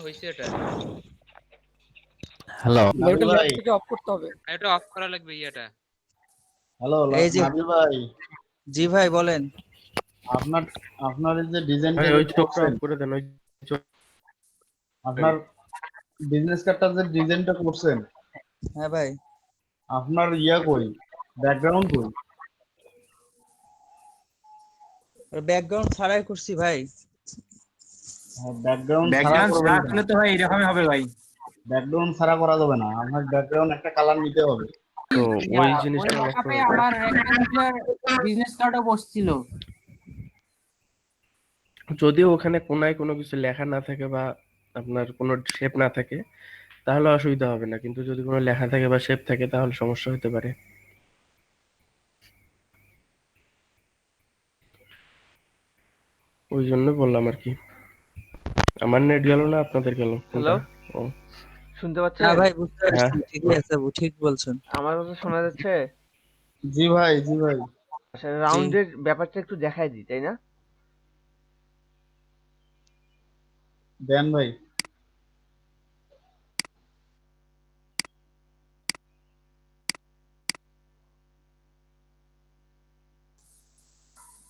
হইছে এটা। হ্যালো নাবিল ওটা ল্যাব ভাই। থেকে অফ করতে হবে। এটা অফ করা লাগবে ইয়াটা। হ্যালো এই যে নাবিল ভাই, জি ভাই বলেন। আপনার আপনার এই যে ডিজাইনটা ভাই যে ওই চোখটা করছেন, অফ করে দেন, ওই চোখ। আপনার বিজনেস কার্ডটা যে ডিজাইনটা করছেন, হ্যাঁ ভাই, আপনার ইয়া কই, ব্যাকগ্রাউন্ড কই? ব্যাকগ্রাউন্ড ছাড়াই করছি ভাই। ব্যাকগ্রাউন্ড ছাড়া ব্যাকগ্রাউন্ড করবেন ছাড়া কেন? করলে তো ভাই এরকমই হবে ভাই। ব্যাকগ্রাউন্ড ছাড়া করা যাবে না, আপনার ব্যাকগ্রাউন্ড একটা কালার নিতে হবে। তো ইয়া, ওই ওই জিনিসটা লক্ষ্য লকআপে রাখবেন। আমার রেক্ট্যাঙ্গুলার বিজনেস কার্ডও বসছিল। যদিও ওখানে কোনায় কোনো কিছু লেখা না থাকে বা আপনার কোনো শেপ না থাকে তাহলে অসুবিধা হবে না, কিন্তু যদি কোনো লেখা থাকে বা শেপ থাকে তাহলে সমস্যা হতে পারে। ওই জন্য বললাম আর কি। আমার নেট গেল না, আপনাদের গেল হ্যালো, কোনটা? ও শুনতে না পাচ্ছেন? ভাই বুঝতে হ্যাঁ, পারছি, ঠিকই আছে, ঠিক বলছেন। আমার কথা শোনা যাচ্ছে? জি ভাই, জি ভাই। আচ্ছা, জি রাউন্ডের ব্যাপারটা একটু দেখাই দিই, তাই না? দেন ভাই।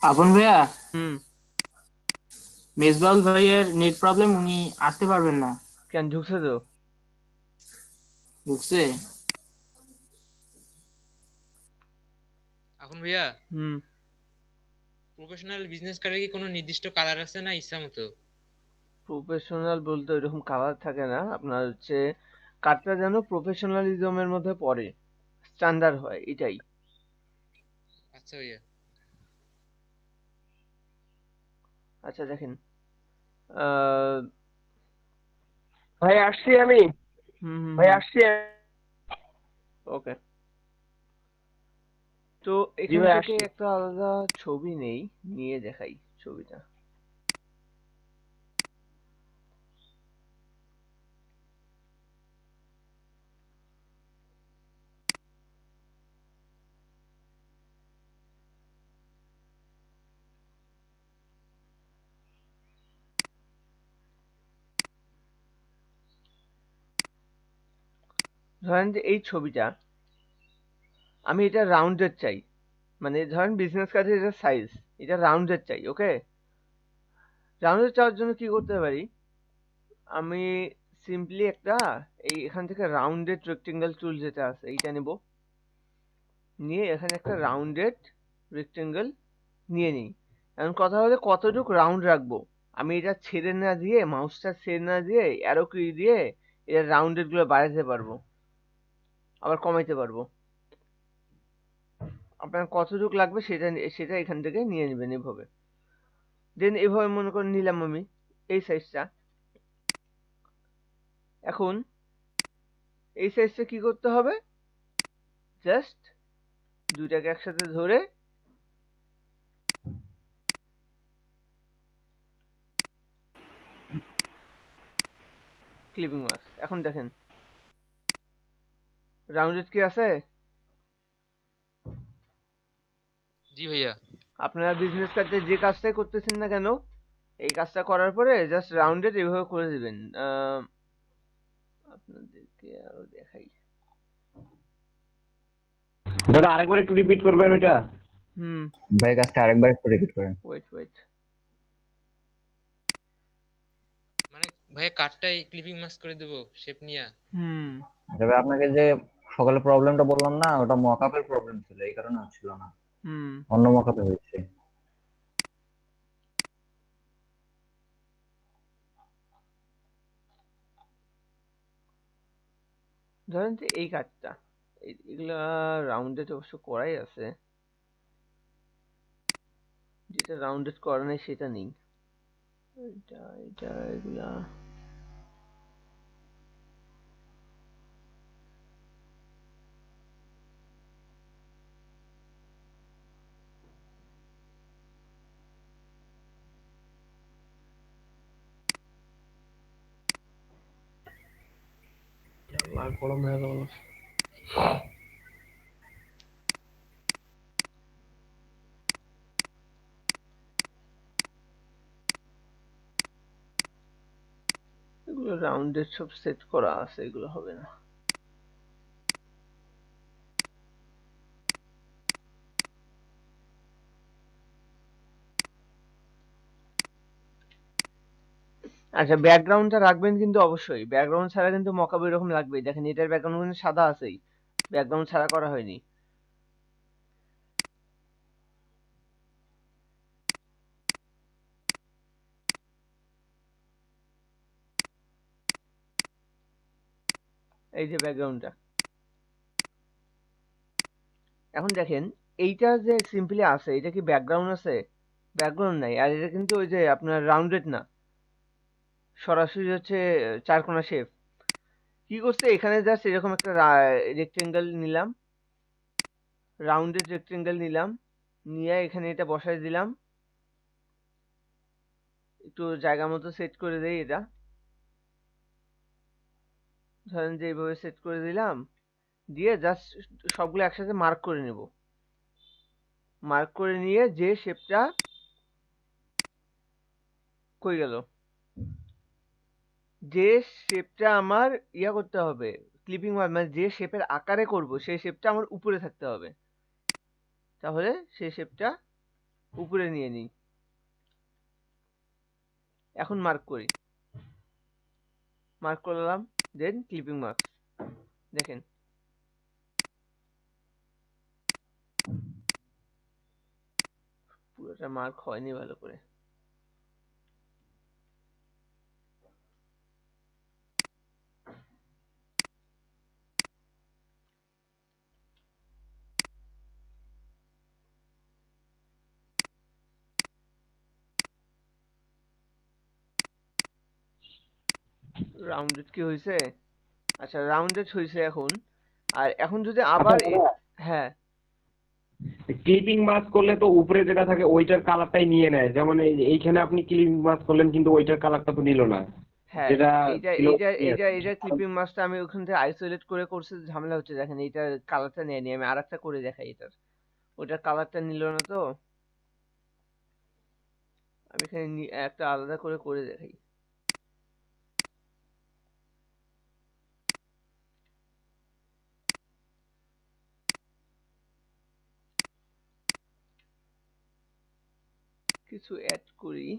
আপন ভাইয়া, হুম। মেজবাউল ভাইয়ের নেট প্রবলেম, উনি আসতে পারবেন না। কেন ঢুকছে তো? বুঝছে? এখন ভাইয়া হুম। প্রফেশনাল বিজনেস কার্ডে কি কোনো নির্দিষ্ট কালার আছে না ইচ্ছা মতো? প্রফেশনাল বলতে ওইরকম কালার থাকে না, আপনার হচ্ছে কার্ডটা যেন প্রফেশনালিজমের মধ্যে পড়ে, স্ট্যান্ডার্ড হয়, এটাই। আচ্ছা ভাইয়া। আচ্ছা দেখেন, আহ, ভাই আসছি আমি। হুম হুম ভাই হুম, আসছি। ওকে। তো জি এখান ভাই থেকে আসছি। একটা আলাদা ছবি নেই, নিয়ে দেখাই ছবিটা। ধরেন যে এই ছবিটা, আমি এটা রাউন্ডেড চাই, মানে ধরেন বিজনেস কার্ডের এটা সাইজ, এটা রাউন্ডেড চাই, ওকে? রাউন্ডেড চাওয়ার জন্য কি করতে পারি, আমি সিম্পলি একটা এখান থেকে রাউন্ডেড রেক্টেঙ্গেল টুল যেটা আছে এইটা নেব, নিয়ে এখানে একটা রাউন্ডেড রেক্টেঙ্গেল নিয়ে নিই। এখন কথা হলো কতটুকু রাউন্ড রাখবো, আমি এটা ছেড়ে না দিয়ে, মাউসটা ছেড়ে না দিয়ে অ্যারো কি দিয়ে এর রাউন্ডেড গুলো বাড়াতে পারবো, আবার কমাইতে পারবো। আপনার কতটুকু লাগবে সেটা সেটা এখান থেকে নিয়ে নেবেন এভাবে। দেন এভাবে মনে করে নিলাম আমি এই সাইজটা। এখন এই সাইজটা কি করতে হবে, জাস্ট দুইটাকে একসাথে ধরে ক্লিপিং মার্ক। এখন দেখেন রাউন্ডেড কি আছে? জি ভাইয়া। আপনারা বিজনেস কার্ডে যে কাজটাই করতেছেন না কেন, এই কাজটা করার পরে জাস্ট রাউন্ডেড এভাবে করে দিবেন। আপনাদেরকে আরো দেখাই। দাদা আরেকবার একটু রিপিট করবেন ওইটা। হুম, ভাই, কাজটা আরেকবার একটু রিপিট করেন। Wait wait. মানে ভাইয়া কার্ডটাই ক্লিপিং মাস্ক করে দেবো শেপ নিয়া। হুম, তবে আপনাকে যে সকালে প্রবলেমটা বললাম না, ওটা মকআপের প্রবলেম ছিল, এই কারণে হচ্ছিল না, হুম। অন্য মকআপে হয়েছে। ধরেন যে এই কাজটা, এগুলা রাউন্ডেড অবশ্য করাই আছে, যেটা রাউন্ডেড করা নেই সেটা নেই। এটা এটা এগুলা আল্লাহ, গরম হয়ে গেল। এগুলো রাউন্ডেড সব সেট করা আছে, এগুলো হবে না। আচ্ছা, ব্যাকগ্রাউন্ডটা রাখবেন কিন্তু অবশ্যই, ব্যাকগ্রাউন্ড ছাড়া কিন্তু মকআপ এরকম লাগবেই। দেখেন এটার ব্যাকগ্রাউন্ড কিন্তু সাদা আছেই, ব্যাকগ্রাউন্ড ছাড়া করা হয়নি। এই যে ব্যাকগ্রাউন্ডটা, এখন দেখেন এইটা যে সিম্পলি আছে, এটা কি ব্যাকগ্রাউন্ড আছে? ব্যাকগ্রাউন্ড নাই। আর এটা কিন্তু ওই যে আপনার রাউন্ডেড না, সরাসরি হচ্ছে চারকোনা শেপ। কি করছে এখানে, জাস্ট এরকম একটা রেক্টেঙ্গেল নিলাম, রাউন্ডেড রেক্টেঙ্গেল নিলাম, নিয়ে এখানে এটা বসাই দিলাম, একটু জায়গা মতো সেট করে দেই। এটা ধরেন যে এইভাবে সেট করে দিলাম, দিয়ে জাস্ট সবগুলো একসাথে মার্ক করে নেব। মার্ক করে নিয়ে যে শেপটা কই গেল, যে শেপটা আমার ইয়া করতে হবে, ক্লিপিং মানে যে শেপের আকারে করব সেই শেপটা আমার উপরে থাকতে হবে। তাহলে সেই শেপটা উপরে নিয়ে নিই। এখন মার্ক করি, মার্ক করলাম, দেন ক্লিপিং মার্ক। দেখেন পুরোটা মার্ক হয়নি ভালো করে। রাউন্ডেড কি হয়েছে? আচ্ছা, রাউন্ডেড হয়েছে এখন। আর এখন যদি আবার হ্যাঁ, ক্লিপিং মাস্ক করলে তো উপরে যেটা থাকে ওইটার কালারটাই নিয়ে নেয়, যেমন এইখানে আপনি ক্লিপিং মাস্ক করলেন কিন্তু ওইটার কালারটা তো নিল না, হ্যাঁ, যেটা এইটা ছিল এইটা নিয়ে এইটা আসছে। এইটা ক্লিপিং মাস্কটা আমি ওখান থেকে আইসোলেট করে করছি, ঝামেলা হচ্ছে। দেখেন এইটার কালারটা নেয়নি, আমি আরেকটা করে দেখাই। এটার ওইটার কালারটা নিল না, তো আমি এখানে একটা আলাদা করে করে দেখাই। কিছু অ্যাড করি,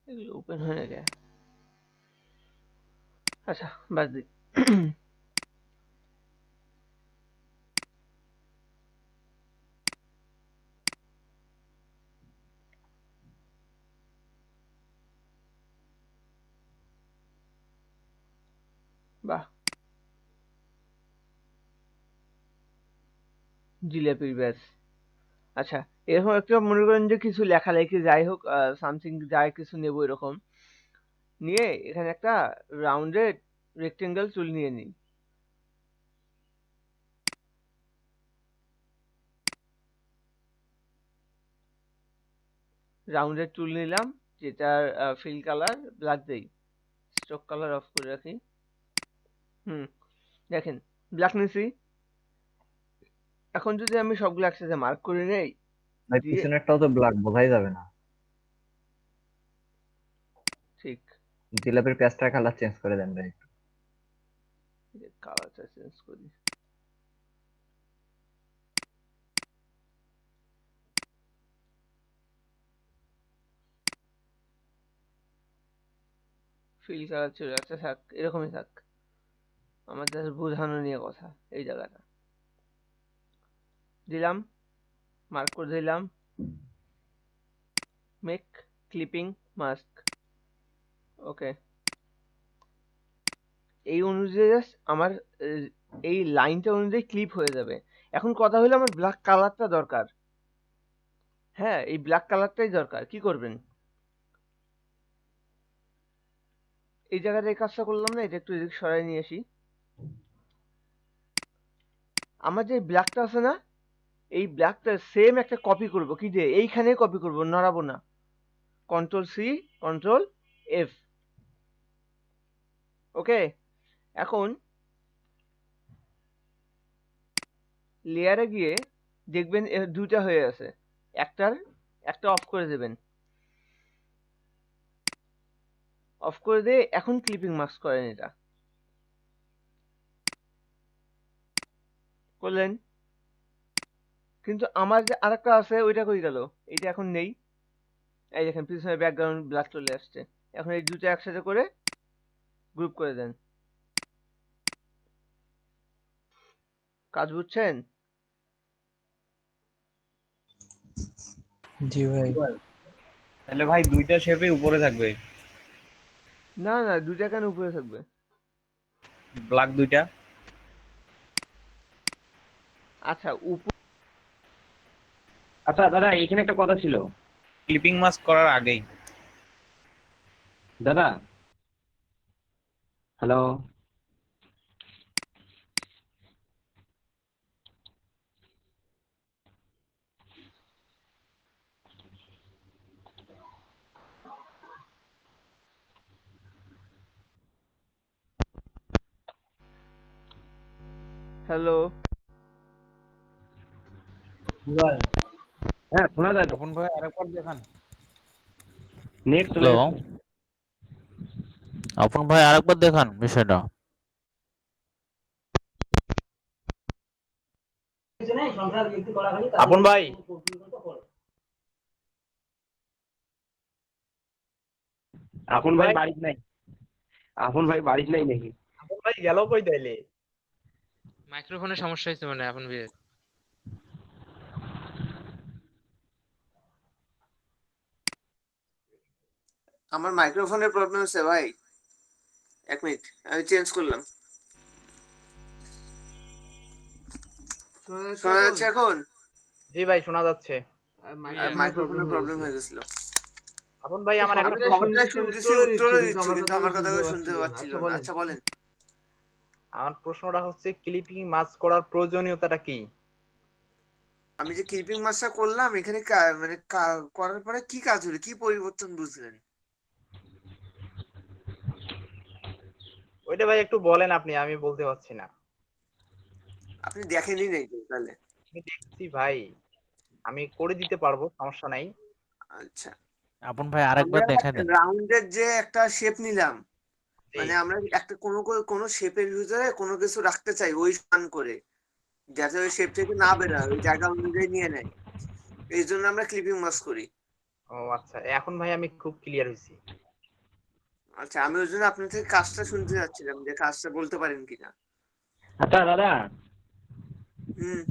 এগুলো ওপেন হয় না কেন? আচ্ছা, বাদ দিই। বাহ, জিলাপির ব্যাস। আচ্ছা, এরকম একটা মনে করেন যে কিছু লেখালেখি যাই হোক, সামথিং যাই কিছু নেবো, এরকম নিয়ে এখানে একটা রাউন্ডেড রেক্টেঙ্গেল চুল নিয়ে নিই। রাউন্ডেড টুল নিলাম, যেটার ফিল কালার ব্ল্যাক দেই, স্ট্রোক কালার অফ করে রাখি। দেখেন ব্ল্যাক নিছি। এখন যদি আমি সবগুলো একসাথে মার্ক করে নেই, ভাই দিয়ে পিছনেরটাও তো ব্ল্যাক, বোঝাই যাবে না। ঠিক জিলাপির পেঁয়াজটার কালার চেঞ্জ করে দেন ভাই। কালারটা চেঞ্জ করি। ফিল কালার চলে যাচ্ছে, থাক এরকমই থাক, আমার জাস্ট বোঝানো নিয়ে কথা। এই জায়গাটা দিলাম, মার্ক করে দিলাম, মেক ক্লিপিং মাস্ক। ওকে, এই অনুযায়ী জাস্ট আমার এই লাইনটা অনুযায়ী ক্লিপ হয়ে যাবে। এখন কথা হলো আমার ব্ল্যাক কালারটা দরকার। হ্যাঁ, এই ব্ল্যাক কালারটাই দরকার। কি করবেন, এই জায়গাটা এই কাজটা করলাম না, এটা একটু এদিকে সরাই নিয়ে আসি। আমার যে ব্ল্যাকটা আছে না, এই ব্ল্যাকটা সেম একটা কপি করব। কি দিয়ে? এইখানে কপি করব, নড়াবো না। Ctrl+C, Ctrl+F। ওকে, এখন লেয়ারে গিয়ে দেখবেন দুইটা হয়ে আছে, একটা অফ করে দেবেন। অফ করে দিয়ে এখন ক্লিপিং মাস্ক করেন, এটা করলেন। কিন্তু আমার যে আরেকটা আছে ওইটা কই গেল? এটা এখন নেই। এই দেখেন পিছনে ব্যাকগ্রাউন্ড ব্ল্যাক চলে আসছে। এখন এই দুটো একসাথে করে গ্রুপ করে দেন। কাজ বুঝছেন? জি ভাই। তাহলে ভাই দুইটা শেপই উপরে থাকবে, না না, দুইটা কেন উপরে থাকবে? ব্ল্যাক দুইটা। আচ্ছা, আচ্ছা দাদা, এখানে একটা কথা ছিল। ক্লিপিং মাস্ক করার আগেই। দাদা, হ্যালো। হ্যালো, হ্যাঁ শোনা যায় তো? তপন ভাই আরেকবার দেখান। নেট চলে হ্যালো, গেছে। আপন ভাই আরেকবার দেখান বিষয়টা। আপন ভাই, আপন ভাই বাড়িতে নাই? আপন ভাই বাড়িতে নাই নাকি? আপন ভাই গেল কই তাইলে? মাইক্রোফোনের সমস্যা হয়েছে মনে হয় আপন ভাইয়ের। আমার মাইক্রোফোনের প্রবলেম হচ্ছে ভাই, 1 মিনিট আমি চেঞ্জ করলাম। শোনা যাচ্ছে এখন? জি ভাই শোনা যাচ্ছে। মাইক্রোফোনের প্রবলেম হয়ে গেছিল। আপন ভাই আমার আমি একটা কথাটা শুনতেছি, উত্তরও দিচ্ছি, কিন্তু আমার কথাগুলো শুনতে পাচ্ছিল না। আচ্ছা বলেন। আমার প্রশ্নটা হচ্ছে ক্লিপিং মাস্ক করার প্রয়োজনীয়তাটা কি? আমি যে ক্লিপিং মাস্কটা করলাম এখানে মানে করার পরে কি কাজ হলো, কি পরিবর্তন বুঝলেন? ওইটা ভাই একটু বলেন আপনি, আমি বলতে পারছি না। আপনি দেখেনই নাই তো তাহলে? আমি দেখছি ভাই, আমি করে দিতে পারবো, সমস্যা নাই। আচ্ছা, আপন ভাই আরেকবার আমরা দেখা দেন। রাউন্ডের যে একটা শেপ নিলাম, জি। মানে আমরা একটা কোনো শেপের ভিতরে কোনো কিছু রাখতে চাই ওই সমান করে, যাতে ওই শেপ থেকে না বেরোয়, ওই জায়গা অনুযায়ী নিয়ে নেয়। এই জন্য আমরা ক্লিপিং মাস্ক করি। ও আচ্ছা, এখন ভাই আমি খুব ক্লিয়ার হয়েছি। আচ্ছা, আমি ওই জন্য আপনার থেকে কাজটা শুনতে যাচ্ছিলাম, যে কাজটা বলতে পারেন কিনা। আচ্ছা দাদা, হুম।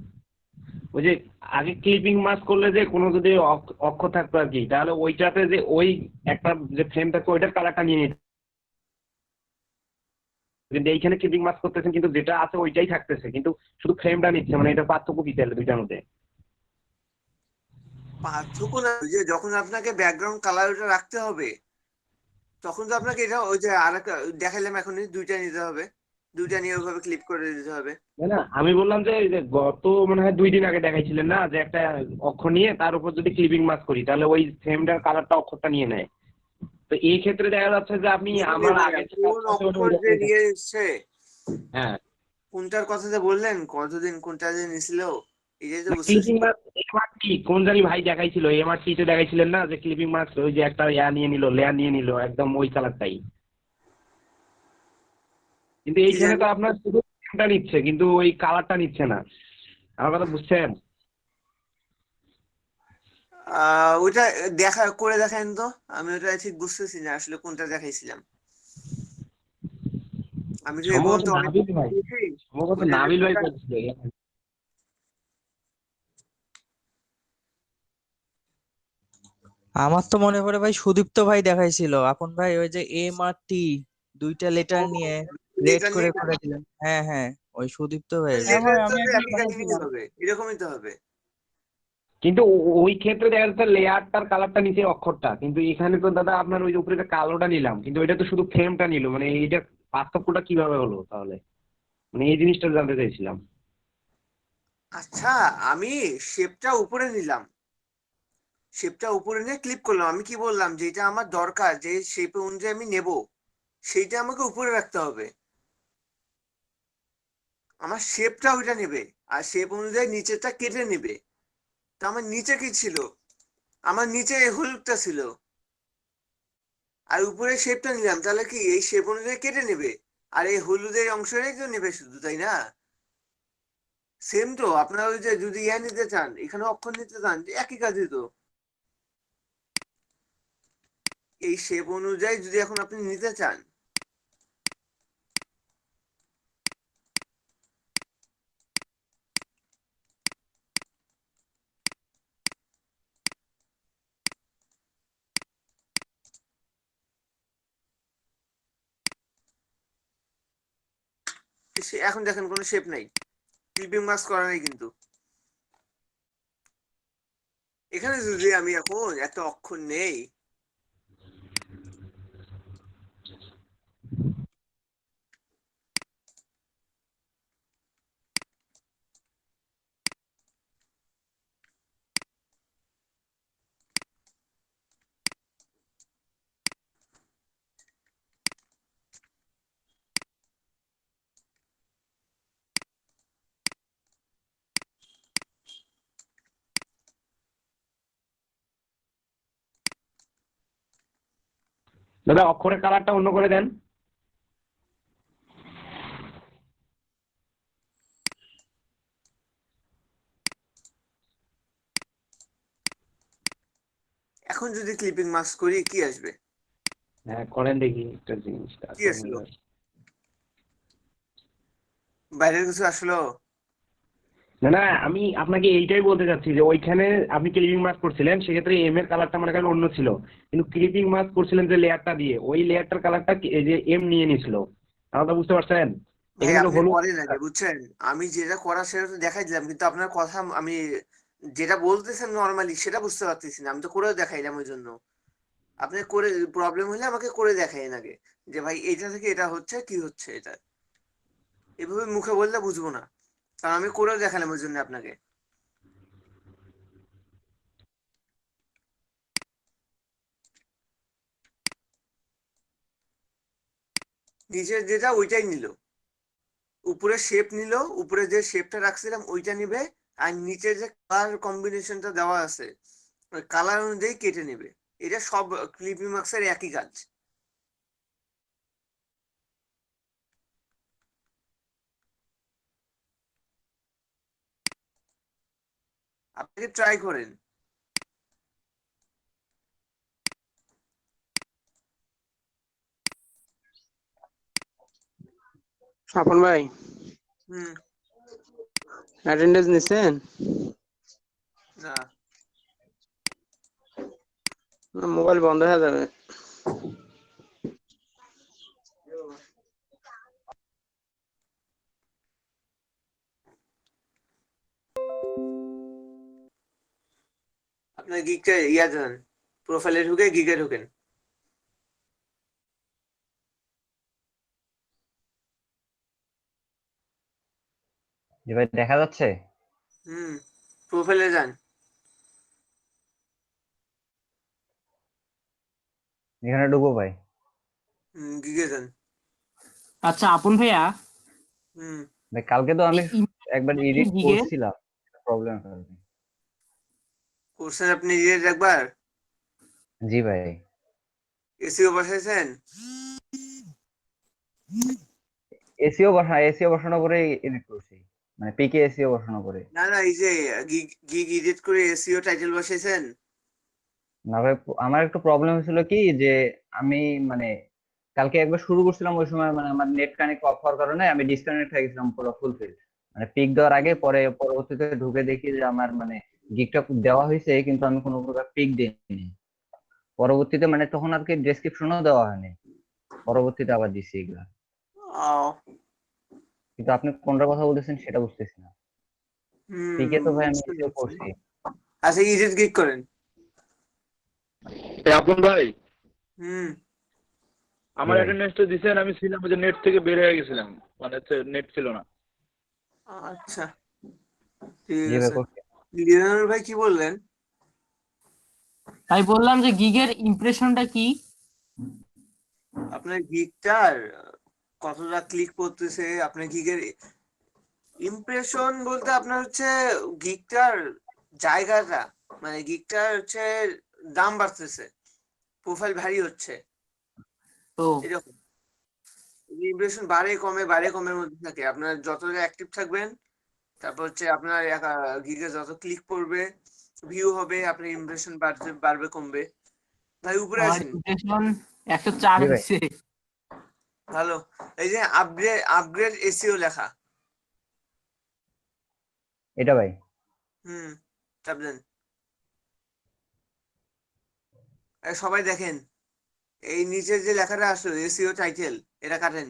ওই যে আগে ক্লিপিং মাস্ক করলে যে কোনো যদি অক্ষর থাকতো আর কি, তাহলে ওইটাতে যে ওই একটা যে ফ্রেম থাকতো ওইটার কালারটা নিয়ে নিত। কিন্তু এইখানে ক্লিপিং মাস্ক করতেছেন কিন্তু যেটা আছে ওইটাই থাকতেছে, কিন্তু শুধু ফ্রেমটা নিচ্ছে, মানে এটা পার্থক্য কি তাহলে দুইটার মধ্যে? পার্থক্য না, ওই যে যখন আপনাকে ব্যাকগ্রাউন্ড কালার ওটা রাখতে হবে, তখন তো আপনাকে এটা ওই যে আর একটা দেখাইলাম এখনই, দুইটা নিতে হবে, দুইটা নিয়ে ওইভাবে ক্লিপ করে দিতে হবে। না আমি বললাম যে এই যে গত মনে হয় 2 দিন আগে দেখাইছিলেন না, যে একটা অক্ষর নিয়ে তার উপর যদি ক্লিপিং মাস্ক করি তাহলে ওই ফ্রেমটার কালারটা অক্ষরটা নিয়ে নেয়। তো এই ক্ষেত্রে দেখা যাচ্ছে যে আপনি আমার আগে যে কোন অক্ষর যে নিয়ে এসছে, হ্যাঁ কোনটার কথা যে বললেন, কতদিন কোনটা যে নিছিল, এটাই তো বুঝতে ক্লিপিং মাস্ক এমআরটি কোন জানি ভাই দেখাইছিল, এমআরটি তে দেখাইছিলেন না যে ক্লিপিং মাস্ক ওই যে একটা নিয়ে নিল, লেয়ার নিয়ে নিল একদম ওই কালারটাই। কিন্তু এইখানে তো আপনার শুধু ফ্রেমটা নিচ্ছে কিন্তু ওই কালারটা নিচ্ছে না। আমার কথা বুঝছেন? ওইটা করে দেখান তো, আমি ওটা ঠিক বুঝতেছি না আসলে কোনটা দেখাইছিলাম। আমি তো এই সম্ভবত পর্যন্ত অনেক নাবিল ভাই, সম্ভবত নাবিল ভাই করছিল। আমার তো মনে পড়ে ভাই সুদীপ্ত ভাই দেখাইছিল, আপন ভাই ওই যে এম আর টি দুইটা লেটার নিয়ে রেড করে করে দিলেন। হ্যাঁ হ্যাঁ, ওই সুদীপ্ত ভাই। এরকমই তো হবে। কিন্তু ওই ক্ষেত্রে দেখা যাচ্ছে লেয়ারটার কালারটা নিচে অক্ষরটা, কিন্তু এখানে তো দাদা আপনার ওই উপরে কালোটা নিলাম, কিন্তু এটা তো শুধু ফ্রেমটা নিল, মানে এইটা পার্থক্যটা কিভাবে হলো তাহলে? মানে এই জিনিসটা জানতে চাইছিলাম। আচ্ছা, আমি শেপটা উপরে নিলাম, শেপটা উপরে নিয়ে ক্লিক করলাম। আমি কি বললাম, যেটা আমার দরকার, যে শেপ অনুযায়ী আমি নেব, সেইটা আমাকে উপরে রাখতে হবে। আমার শেপটা ওইটা নেবে, আর শেপ অনুযায়ী নিচেরটা কেটে নেবে। তা আমার নিচে কি ছিল? আমার নিচে এই হলুদটা ছিল, আর উপরে শেপটা নিলাম, তাহলে কি এই শেপ অনুযায়ী কেটে নেবে, আর এই হলুদের অংশটাই তো নেবে শুধু, তাই না? সেম তো। আপনারা ওই যে যদি ইয়া নিতে চান, এখানে অক্ষর নিতে চান, একই কাজই তো। এই শেপ অনুযায়ী যদি এখন আপনি নিতে চান, এখন দেখেন কোনো শেপ নাই, ক্লিপিং মাস্ক করা নেই। কিন্তু এখানে যদি আমি এখন একটা অক্ষর নেই, দাদা অক্ষরের কালারটা অন্য করে দেন। এখন যদি ক্লিপিং মাস্ক করি কি আসবে? হ্যাঁ করেন দেখি একটা জিনিসটা। কি আসলো? বাইরের কিছু আসলো? না না, আমি আপনাকে এইটাই বলতে চাচ্ছি যে ওইখানে আপনি ক্লিপিং মাস্ক করছিলেন, সেক্ষেত্রে এম এর কালারটা মনে করেন অন্য ছিল, কিন্তু ক্লিপিং মাস্ক করছিলেন যে লেয়ারটা দিয়ে, ওই লেয়ারটার কালারটা যে এম নিয়ে নিছিল। আপনারা বুঝতে পারছেন? ভাই এখানে আপনি হলুদ। করেন আগে, বুঝছেন? আমি যেটা করা সেটা তো দেখাই দিলাম, কিন্তু আপনার কথা আমি যেটা বলতেছেন নর্মালি সেটা বুঝতে পারতেছি না। আমি তো করেও দেখাইলাম, ওই জন্য আপনি করে প্রবলেম হলে আমাকে করে দেখাইন আগে, যে ভাই এটা থেকে এটা হচ্ছে, কি হচ্ছে এটা। এভাবে মুখে বললে বুঝবো না, কারণ আমি করেও দেখালাম ওই জন্য আপনাকে। নিচের যেটা ওইটাই নিল, উপরে শেপ নিল, উপরে যে শেপটা রাখছিলাম ওইটা নিবে, আর নিচে যে কালার কম্বিনেশনটা দেওয়া আছে ওই কালার অনুযায়ী কেটে নেবে। এটা সব ক্লিপিং মাস্কের একই কাজ। আপনি ট্রাই করেন। স্বপন ভাই, হুম। অ্যাটেন্ডেন্স নিছেন? না, মোবাইল বন্ধ হয়ে যাবে। আপনার গিগটা ইয়া দেন, প্রোফাইলে ঢুকে গিগে ঢুকেন। যে ভাই দেখা যাচ্ছে? হুম, প্রোফাইলে যান। এখানে ঢুকবো ভাই? গিগে যান। আচ্ছা আপন ভাইয়া, হুম। ভাই কালকে তো আমি একবার এডিট গিগে করছিলাম, প্রবলেম কারণে। করছেন আপনি নিজের একবার? জি ভাই। এসিও বসাইছেন? এসিও বসানো করে এডিট করছি, মানে পিকে এসিও বসানো করে। না না, এই যে গিগ এডিট করে এসিও টাইটেল বসাইছেন? না ভাই, আমার একটু প্রবলেম হয়েছিল কি যে আমি মানে কালকে একবার শুরু করছিলাম, ওই সময় মানে আমার নেট কানেক্ট অফ হওয়ার কারণে আমি ডিসকানেক্ট হয়ে গেছিলাম পুরো ফুলফিল, মানে পিক দেওয়ার আগে। পরে পরবর্তীতে ঢুকে দেখি যে আমার মানে গিগটা দেওয়া হয়েছে, কিন্তু আমি কোনো প্রকার পিক দিইনি। পরবর্তীতে মানে তখন আর কি ডেসক্রিপশনও দেওয়া হয়নি, পরবর্তীতে আবার দিছি এগুলা। কিন্তু আপনি কোনটার কথা বলতেছেন সেটা বুঝতেছি না। পিকে তো ভাই আমি এসিও করছি। আচ্ছা, এডিট গিগ করেন। আপন ভাই, হুম। আমার অ্যাটেন্ডেন্সটা দিছেন, আমি ছিলাম যে নেট থেকে বের হয়ে গেছিলাম, মানে নেট ছিল না। আচ্ছা ঠিক জি ভাই আছে। করছি। লিওনার ভাই কি বললেন? ভাই বললাম যে গিগের ইমপ্রেশনটা কি? আপনার গিগটার কতটা ক্লিক করতেছে, আপনার গিগের ইমপ্রেশন বলতে আপনার হচ্ছে গিগটার জায়গাটা, মানে গিগটার হচ্ছে দাম বাড়তেছে, প্রোফাইল ভারী হচ্ছে, তো এরকম। ইমপ্রেশন বাড়ে কমে বাড়ে কমের মধ্যে থাকে। আপনার যত অ্যাক্টিভ থাকবেন, তারপর হচ্ছে আপনার গিগে যত ক্লিক পড়বে, ভিউ হবে, আপনার ইমপ্রেশন বাড়বে কমবে। ভাই উপরে আমার আছেন? ইমপ্রেশন 104 জি ভাই। হয়েছে। ভালো। এই যে আপগ্রেড এসইও লেখা, এটা ভাই। চাপ দেন। সবাই দেখেন, এই নিচের যে লেখাটা আসলো এসইও টাইটেল, এটা কাটেন।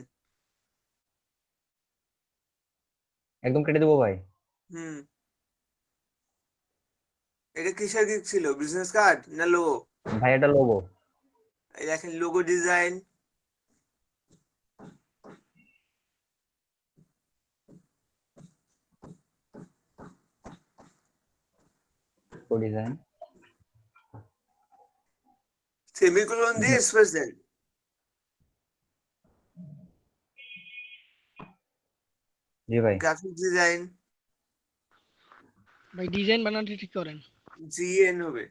একদম কেটে দেবো ভাই। হুম এটা কিসের গিগ ছিল, বিজনেস কার্ড না লোগো? ভাই এটা লোগো। এই দেখেন লোগো ডিজাইন, ডিজাইন। সেমিকোলন দিয়ে স্পেস দেন। জি ভাই। গ্রাফিক ডিজাইন ভাই ডিজাইন বানানটা ঠিক করেন। জিএন হবে।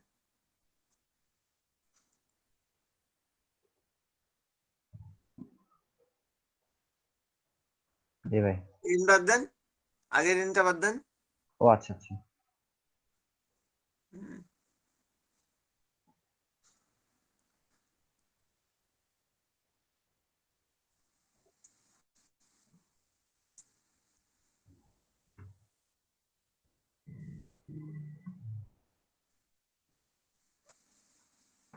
জি ভাই। এন বাদ দেন, আগের এনটা বাদ দেন। ও আচ্ছা আচ্ছা। হুম।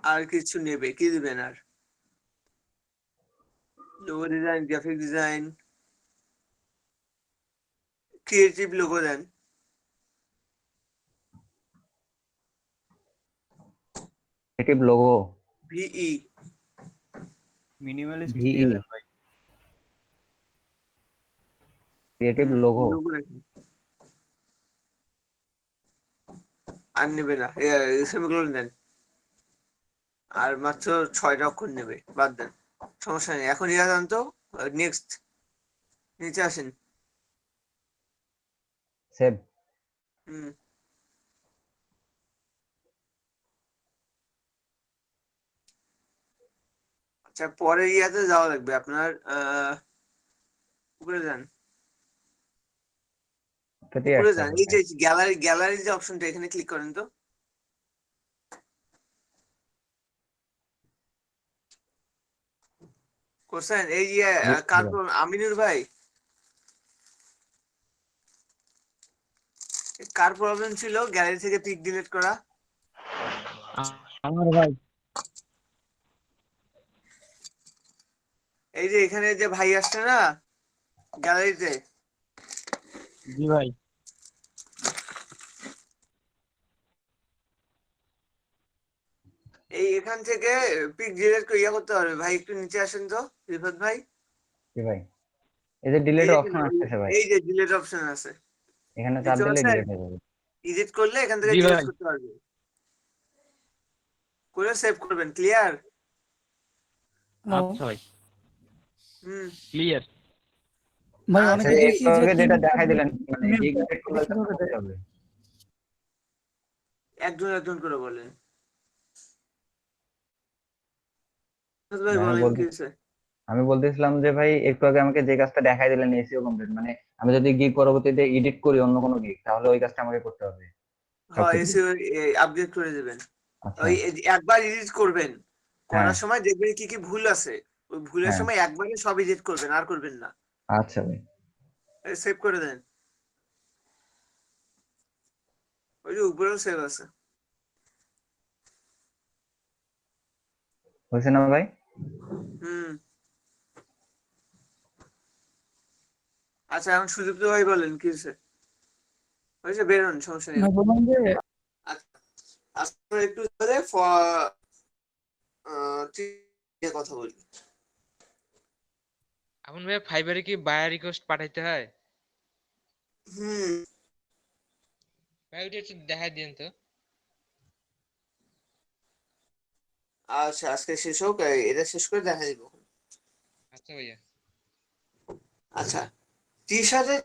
আর কিছু নেবে, কি দিবেন আর? Logo design, graphic design, creative logo দেন। Creative logo. ভিই মিনিমালিস্ট ভিই দিয়ে দেন ভাই। Creative logo. লোগো রাখেন। আর নেবে না, সেমিকোলন দেন। আর মাত্র 6টা অক্ষর নেবে, বাদ দেন, সমস্যা নেই। এখন ইয়া দেন তো, নেক্সট, নিচে আসেন। সেভ। হুম আচ্ছা, পরে ইয়াতে যাওয়া লাগবে আপনার, উপরে যান, কেটে উপরে আসছে যান। এখন এই ভাই। যে গ্যালারি যে অপশনটা, এখানে ক্লিক করেন তো। করছেন? এই যে জি কার ভাই। আমিনুর ভাই, কার প্রবলেম ছিল গ্যালারি থেকে পিক ডিলিট করা? আমার ভাই এই যে এখানে যে ভাই আসছে না গ্যালারিতে, জি ভাই এই এখান থেকে পিক ডিলিট করে ইয়া করতে পারবে। ভাই একটু নিচে আসেন তো রিফাত ভাই। জি ভাই। এই যে এই ডিলিট যে অপশন আসতেছে ভাই। এই যে ডিলিট অপশন আছে, এখানে চাপ দেখতে দিলে পাচ্ছেন? ডিলিট হয়ে যাবে। এডিট করলে এখান থেকে জি ডিলিট ভাই করতে পারবে, করে সেভ করবেন। ক্লিয়ার? আচ্ছা ভাই হুম ক্লিয়ার। ভাই আচ্ছা, অনেকে দেখি একটু যে আগে যেটা 3টা দেখাই দিলেন মানে email গিগ সেট করলে কিভাবে করতে দেয়? হবে। একজন একজন করে বলেন। ভাই আমি বলেন কি বলতে হয়েছে? আমি বলতেছিলাম যে ভাই একটু আগে আমাকে যে কাজটা দেখাই দিলেন এসইও কমপ্লিট, মানে আমি যদি গিগ পরবর্তীতে এডিট করি অন্য কোনো গিগ, তাহলে ওই কাজটা আমাকে করতে হবে হ্যাঁ, সবকিছু। এসে আপডেট করে দেবেন। আচ্ছা। ওই একবার এডিট করবেন, হ্যাঁ করার সময় দেখবেন কি কি ভুল আছে, ওই ভুলের হ্যাঁ। সময় একবারে সব এডিট করবেন, আর করবেন না। আচ্ছা ভাই। সেভ করে দেন, ওই যে উপরেও সেভ আছে। হয়েছে না ভাই? হুম আচ্ছা, এখন সুদীপ্ত ভাই বলেন কি হয়েছে। হয়েছে, বেরোন, সমস্যা নেই। ভাই বললাম যে আচ্ছা, আজকে একটু ধরে কথা বলি। এখন ভাই ফাইবারে কি বায়ার রিকোয়েস্ট পাঠাইতে হয়? হুম ভাই ওটা একটু দেখাই দিন তো। আচ্ছা আজকে শেষ হোক, এটা শেষ করে দেখা দিব। আচ্ছা ভাইয়া। আচ্ছা, টি শার্টের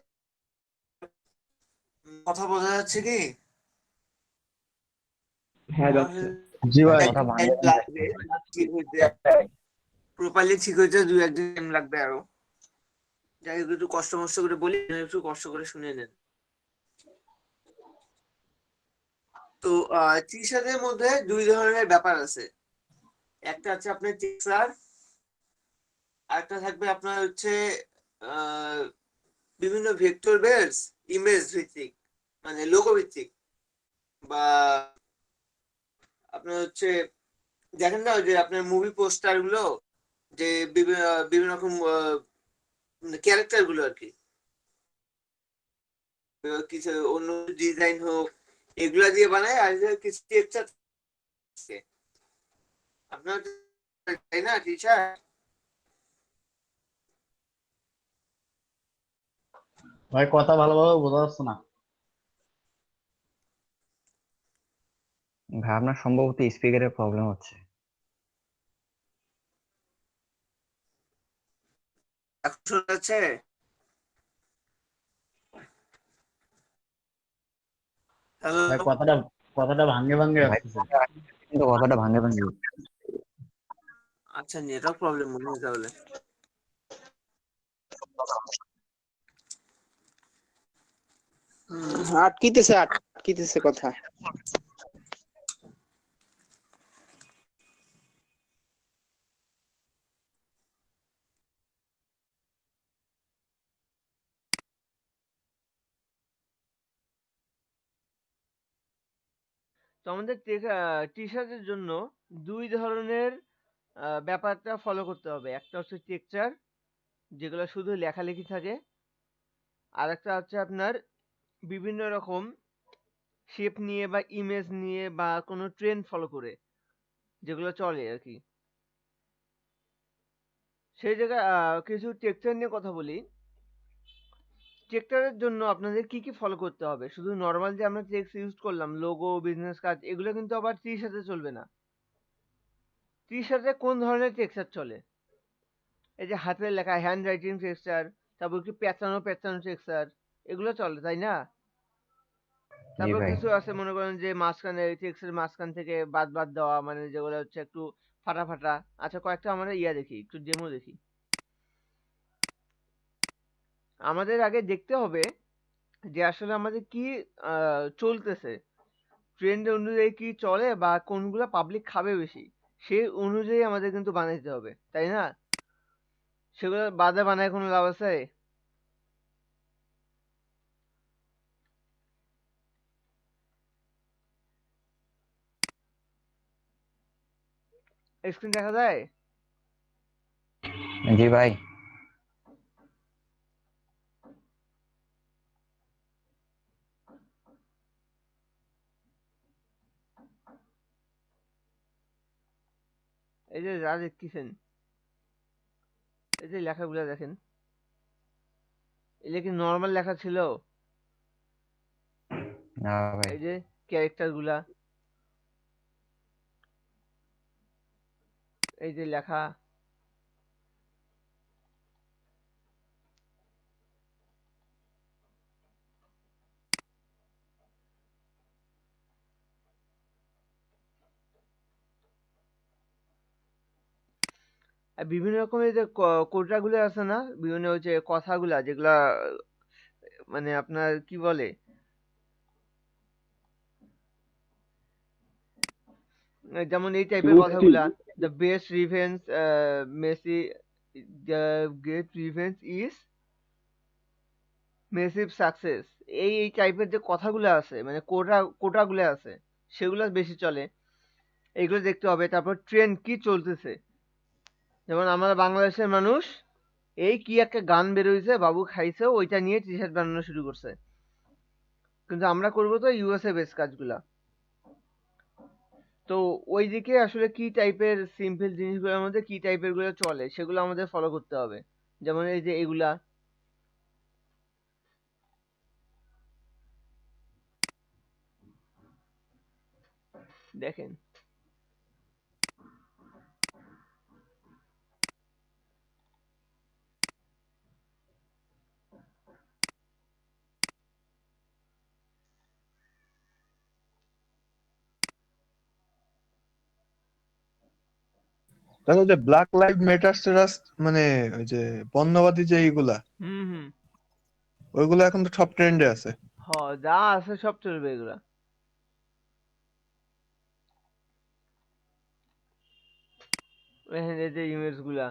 কথা বোঝা যাচ্ছে কি? হ্যাঁ যাচ্ছে। জি ভাই। কথা ভাঙে ভাঙে লাগবে ঠিক হইতে, প্রপারলি ঠিক হইতে 2-1 দিন টাইম লাগবে আরো। যাই হোক, একটু কষ্ট মষ্ট করে বলি, একটু কষ্ট করে শুনে নেন। তো টি শার্টের মধ্যে 2 ধরনের ব্যাপার আছে। একটা আছে আপনার টেক্সচার, আরেকটা থাকবে আপনার হচ্ছে আহ, বিভিন্ন ভেক্টর বেস ইমেজ ভিত্তিক, মানে লোগো ভিত্তিক, বা আপনার হচ্ছে দেখেন না ওই যে আপনার মুভি পোস্টার গুলো, যে বিভিন্ন বিভিন্ন রকম ক্যারেক্টার গুলো আর কি, কিছু অন্য ডিজাইন হোক এগুলা দিয়ে বানায়, আর যে কিছু টেক্সচার আপনার, তাই না টিচার? ভাই কথা ভালোভাবে বোঝা যাচ্ছে না। ভাই আপনার সম্ভবত স্পিকারের প্রবলেম হচ্ছে। এখন শোনা যাচ্ছে? হ্যালো? ভাই কথাটা ভাঙে ভাঙে ভাই আসতেছে। কিন্তু কথাটা ভাঙে ভাঙে। আচ্ছা, নেটওয়ার্ক প্রবলেম মনে হয় তাহলে। আটকিতেছে কথা। তো আমাদের টি শার্টের জন্য 2 ধরনের ব্যাপারটা ফলো করতে হবে। একটা হচ্ছে টেক্সচার, যেগুলো শুধু লেখালেখি থাকে, আর একটা হচ্ছে আপনার বিভিন্ন রকম শেপ নিয়ে বা ইমেজ নিয়ে বা কোনো ট্রেন্ড ফলো করে যেগুলো চলে আর কি। সেই জায়গায় কিছু টেক্সচার নিয়ে কথা বলি। টেক্সচারের জন্য আপনাদের কি কি ফলো করতে হবে? শুধু নর্মাল যে আমরা টেক্সট ইউজ করলাম, লোগো, বিজনেস কার্ড, এগুলো কিন্তু আবার টি শার্টে চলবে না। টি শার্টে কোন ধরনের টেক্সচার চলে? এই যে হাতের লেখা, হ্যান্ড রাইটিং টেক্সচার, তারপর একটু পেঁচানো পেঁচানো টেক্সচার, এগুলো চলে, তাই না? জি তারপর ভাই। কিছু আছে মনে করেন যে মাঝখানে টেক্সটের মাঝখান থেকে বাদ বাদ দেওয়া, মানে যেগুলো হচ্ছে একটু ফাটা ফাটা। আচ্ছা, কয়েকটা আমরা দেখি, একটু ডেমো দেখি। আমাদের আগে দেখতে হবে যে আসলে আমাদের কি চলতেছে, ট্রেন্ড অনুযায়ী কি চলে বা কোনগুলো পাবলিক খাবে বেশি, সেই অনুযায়ী আমাদের কিন্তু বানাইতে হবে, তাই না? সেগুলো বাদে বানায় কোনো লাভ আছে? স্ক্রিন দেখা যায়? জি ভাই। এই যে যা দেখতেছেন, এই যে লেখাগুলো দেখেন, এগুলো কি নর্মাল লেখা ছিল? না ভাই। এই যে ক্যারেক্টার গুলা, এই যে লেখা, আর বিভিন্ন রকমের যে কোটা গুলো আছে না, বিভিন্ন হচ্ছে কথাগুলা যেগুলা, মানে আপনার কি বলে, যেমন এই টাইপের কথাগুলা, the best revenge Messi, the great revenge is massive success. এই টাইপের যে কথাগুলো আছে, মানে কোটাগুলো আছে, সেগুলো বেশি চলে, এইগুলো দেখতে হবে। তারপর ট্রেন্ড কি চলতেছে, যেমন আমরা বাংলাদেশের মানুষ, এই কি একটা গান বেরোইছে বাবু খাইছে, ওইটা নিয়ে টি শার্ট বানানো শুরু করছে, কিন্তু আমরা করবো তো ইউএসএ বেস কাজগুলা। তো ওইদিকে আসলে কি টাইপের সিম্পল জিনিসগুলোর মধ্যে কি টাইপের গুলো চলে, সেগুলো আমাদের ফলো করতে হবে। যেমন এই যে এগুলা দেখেন, তাহলে ওই যে ব্ল্যাক লাইভ ম্যাটার মানে ওই যে বর্ণবাদী যে এইগুলা হুম। ওইগুলো এখন তো টপ ট্রেন্ডে আছে। যা আছে সব চলবে এগুলা। এই যে ইমেজ গুলা,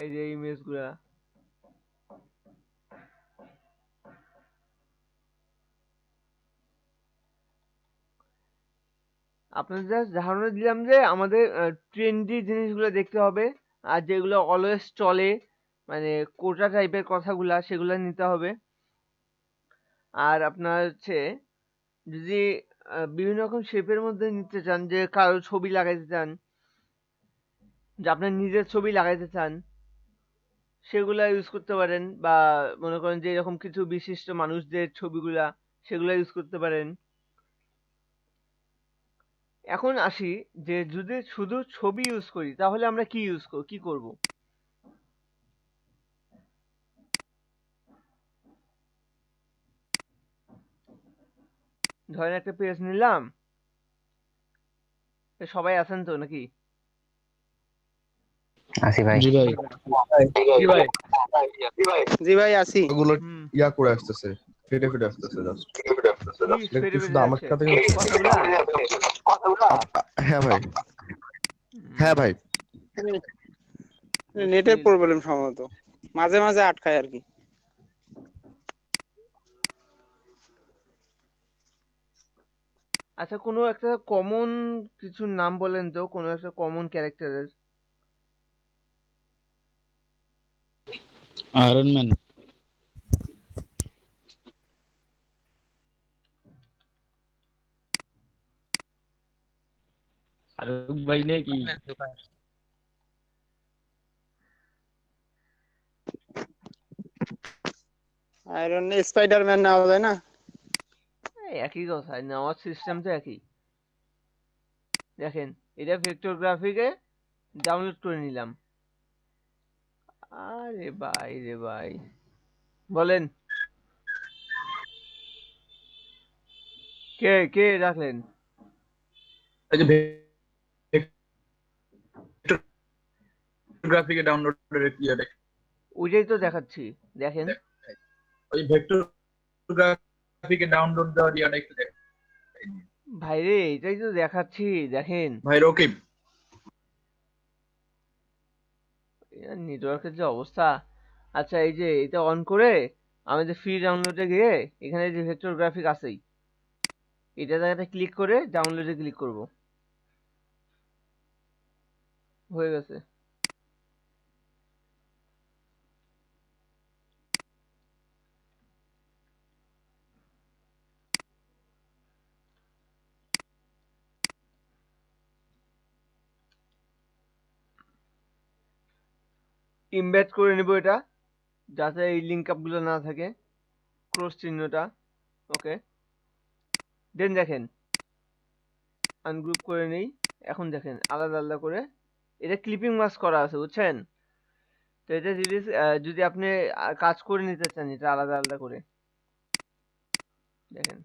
এই যে ইমেজ গুলা, আপনাদের জাস্ট ধারণা দিলাম যে আমাদের ট্রেন্ডি জিনিসগুলো দেখতে হবে, আর যেগুলো অলওয়েজ চলে মানে কোটা টাইপের কথাগুলা সেগুলো নিতে হবে। আর আপনার হচ্ছে যদি বিভিন্ন রকম শেপের মধ্যে নিতে চান, যে কারো ছবি লাগাইতে চান, যে আপনার নিজের ছবি লাগাইতে চান, সেগুলা ইউজ করতে পারেন। বা মনে করেন যে এরকম কিছু বিশিষ্ট মানুষদের ছবিগুলা, সেগুলা ইউজ করতে পারেন। এখন আসি যে যদি শুধু ছবি ইউজ করি তাহলে আমরা কি করব? ধরেন একটা পেজ নিলাম, সবাই আছেন তো নাকি? আসি ভাই। জি ভাই। জি ভাই। জি ভাই আছি। ওগুলো ইয়া করে আসতেছে, ফেটে আসতেছে জাস্ট। শুধু আমার সাথে হ্যাঁ ভাই, হ্যাঁ ভাই, নেটের প্রবলেম সম্ভবত, মাঝে মাঝে আটকায় আর কি। আচ্ছা, কোনো একটা কমন কিছুর নাম বলেন তো, কোনো একটা কমন ক্যারেক্টারের। Iron man. ফারুক ভাই নাকি? আয়রন স্পাইডারম্যান নেওয়া যায় না? একই কথা, নেওয়ার সিস্টেম তো একই। দেখেন, এটা ভেক্টর গ্রাফিকে ডাউনলোড করে নিলাম। আরে ভাই রে ভাই, বলেন কে কে রাখলেন? এই যে ভেক্টর গ্রাফিকে ডাউনলোড করে কি এটা? ওইটাই তো দেখাচ্ছি, দেখেন। ওই ভেক্টর গ্রাফিকে ডাউনলোড দেওয়ার ইয়াটা একটু দেখ ভাই রে, এটাই তো দেখাচ্ছি, দেখেন। ভাই রকিব, নেটওয়ার্কের যে অবস্থা। আচ্ছা, এই যে এটা অন করে আমাদের ফ্রি ডাউনলোডে গিয়ে এখানে যে ভেক্টর গ্রাফিক আছেই, এটা জায়গাটা ক্লিক করে ডাউনলোডে ক্লিক করব। হয়ে গেছে। ইমবেড করে নেব এটা, যাতে এই লিঙ্ক আপ গুলো না থাকে, ক্রস চিহ্নটা। ওকে, দেন দেখেন আনগ্রুপ করে নেই। এখন দেখেন আলাদা আলাদা করে এটা ক্লিপিং মাস্ক করা আছে, বুঝছেন? তো এটা যদি আপনি কাজ করে নিতে চান এটা আলাদা আলাদা করে, দেখেন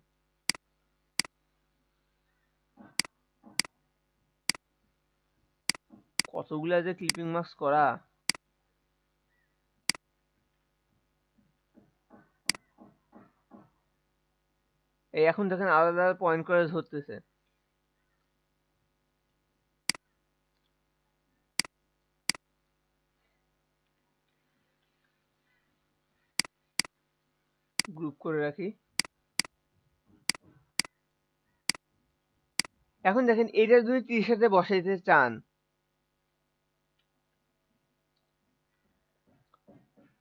কতগুলা যে ক্লিপিং মাস্ক করা। এই এখন দেখেন আলাদা আলাদা পয়েন্ট করে ধরতেছে। গ্রুপ করে রাখি। এখন দেখেন এটা যদি টি শার্টে বসাইতে চান,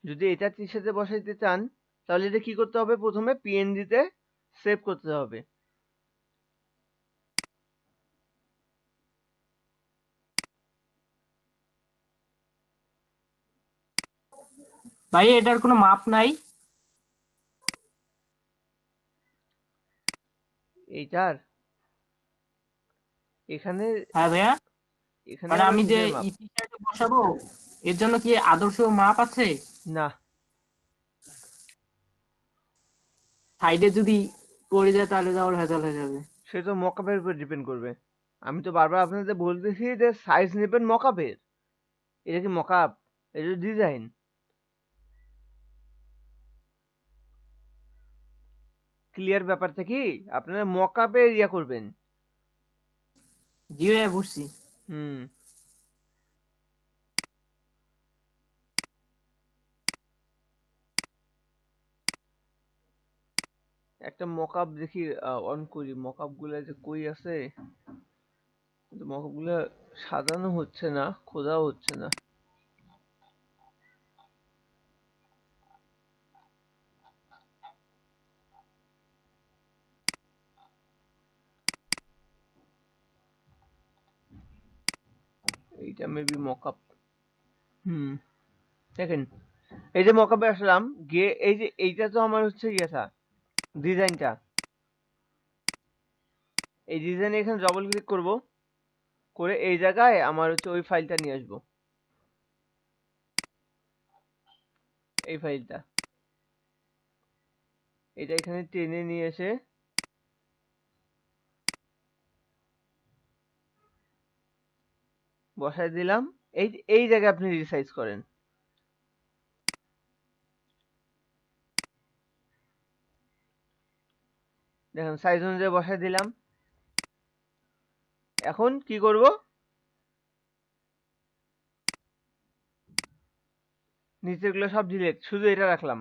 যদি এটা টি শার্টে বসাইতে চান তাহলে এটা কি করতে হবে? প্রথমে পিএনজি তে সেভ করতে হবে। ভাই এটার কোনো মাপ নাই? এইটার এখানে, হ্যাঁ ভাইয়া, এখানে মানে আবার আমি যে কিসের মাপ? টি শার্টে বসাবো এর জন্য কি আদর্শ মাপ আছে? না, সাইডে যদি পড়ে যায় তাহলে তো আবার ভেজাল হয়ে যাবে। সে তো মকআপের উপর ডিপেন্ড করবে। আমি তো বারবার আপনাদের বলতেছি যে সাইজ নেবেন মকআপের। এটা কি মকআপ? এটা ডিজাইন। ক্লিয়ার ব্যাপারটা কি? আপনারা মকআপে ইয়া করবেন। জি ভাইয়া বুঝছি। হুম। একটা মকআপ দেখি অন করি। মকআপ গুলা যে কই আছে? কিন্তু মকআপ গুলা সাজানো হচ্ছে না, খোঁজাও হচ্ছে না। এইটা মেবি মকআপ। হুম, দেখেন এই যে মকআপে আসলাম, গিয়ে এই যে এইটা তো আমার হচ্ছে ইয়েটা ডিজাইনটা। এই ডিজাইনে এখানে ডবল ক্লিক করব, করে এই জায়গায় আমার হচ্ছে ওই ফাইলটা নিয়ে আসবো। এই ফাইলটা এটা এখানে টেনে নিয়ে এসে বসাই দিলাম। এই জায়গায় আপনি রিসাইজ করেন। দেখেন সাইজ অনুযায়ী বসাই দিলাম। এখন কি করব? নিচেরগুলো সব ডিলিট, শুধু এটা রাখলাম।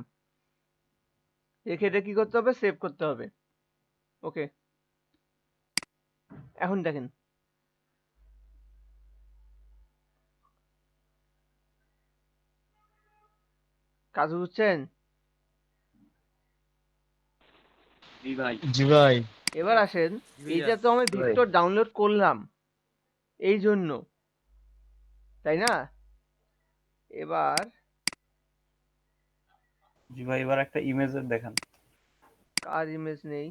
রেখে এটা কি করতে হবে? সেভ করতে হবে। ওকে, এখন দেখেন কাজ বুঝছেন? জি ভাই। এবার আসেন, এইটা তো আমি ভেক্টর ডাউনলোড করলাম এই জন্য, তাই না? এবার জি ভাই, এবার একটা ইমেজের দেখান। কার ইমেজ নেই?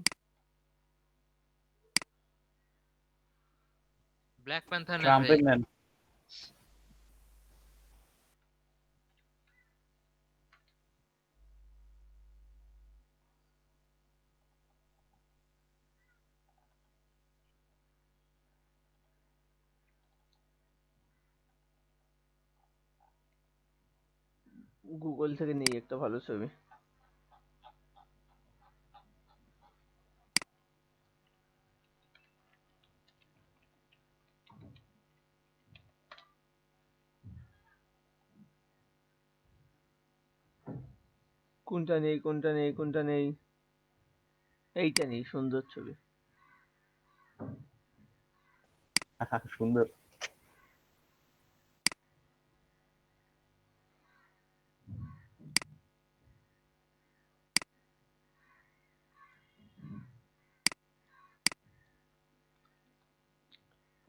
ব্ল্যাক প্যান্থার না ভাই। ট্রাম্পের নেন। গুগল থেকে নেই একটা ভালো ছবি। কোনটা নেই, কোনটা নেই, কোনটা নেই? এইটা নেই, সুন্দর ছবি। সুন্দর।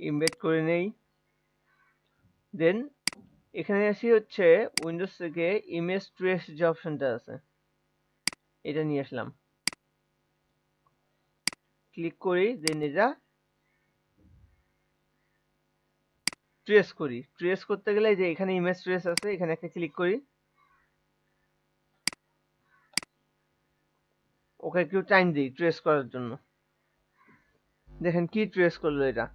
ইমবেড করে নেই। দেন এখানে আসি হচ্ছে উইন্ডোজ থেকে ইমেজ ট্রেস যে অপশনটা আছে, এটা নিয়ে আসলাম। ক্লিক করি, দেন এটা ট্রেস করি। ট্রেস করতে গেলে যে এখানে ইমেজ ট্রেস আছে, এখানে একটা ক্লিক করি। ওকে একটু টাইম দিই ট্রেস করার জন্য। দেখেন কি ট্রেস করলো এটা।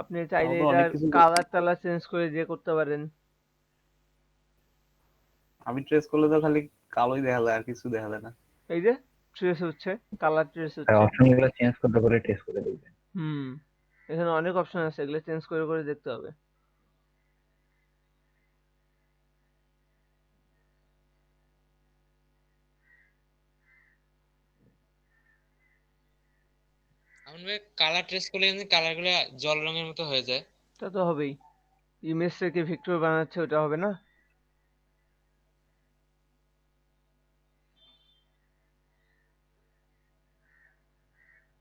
আপনি চাইলে এটার কালার টালার চেঞ্জ করে দিয়ে করতে পারেন। আমি ট্রেস করলে তো খালি কালোই দেখা যায়, আর কিছু দেখা যায় না। এই যে ট্রেস হচ্ছে, কালার ট্রেস হচ্ছে। অপশনগুলো চেঞ্জ করতে করে ট্রেস করে দিবে। এখানে অনেক অপশন আছে, এগুলো চেঞ্জ করে করে দেখতে হবে। আমার ভাই কালার ট্রেস করলে কিন্তু কালার গুলো জল রঙের মতো হয়ে যায়। তা তো হবেই। ইমেজ থেকে ভিক্টর বানাচ্ছে, ওটা হবে না?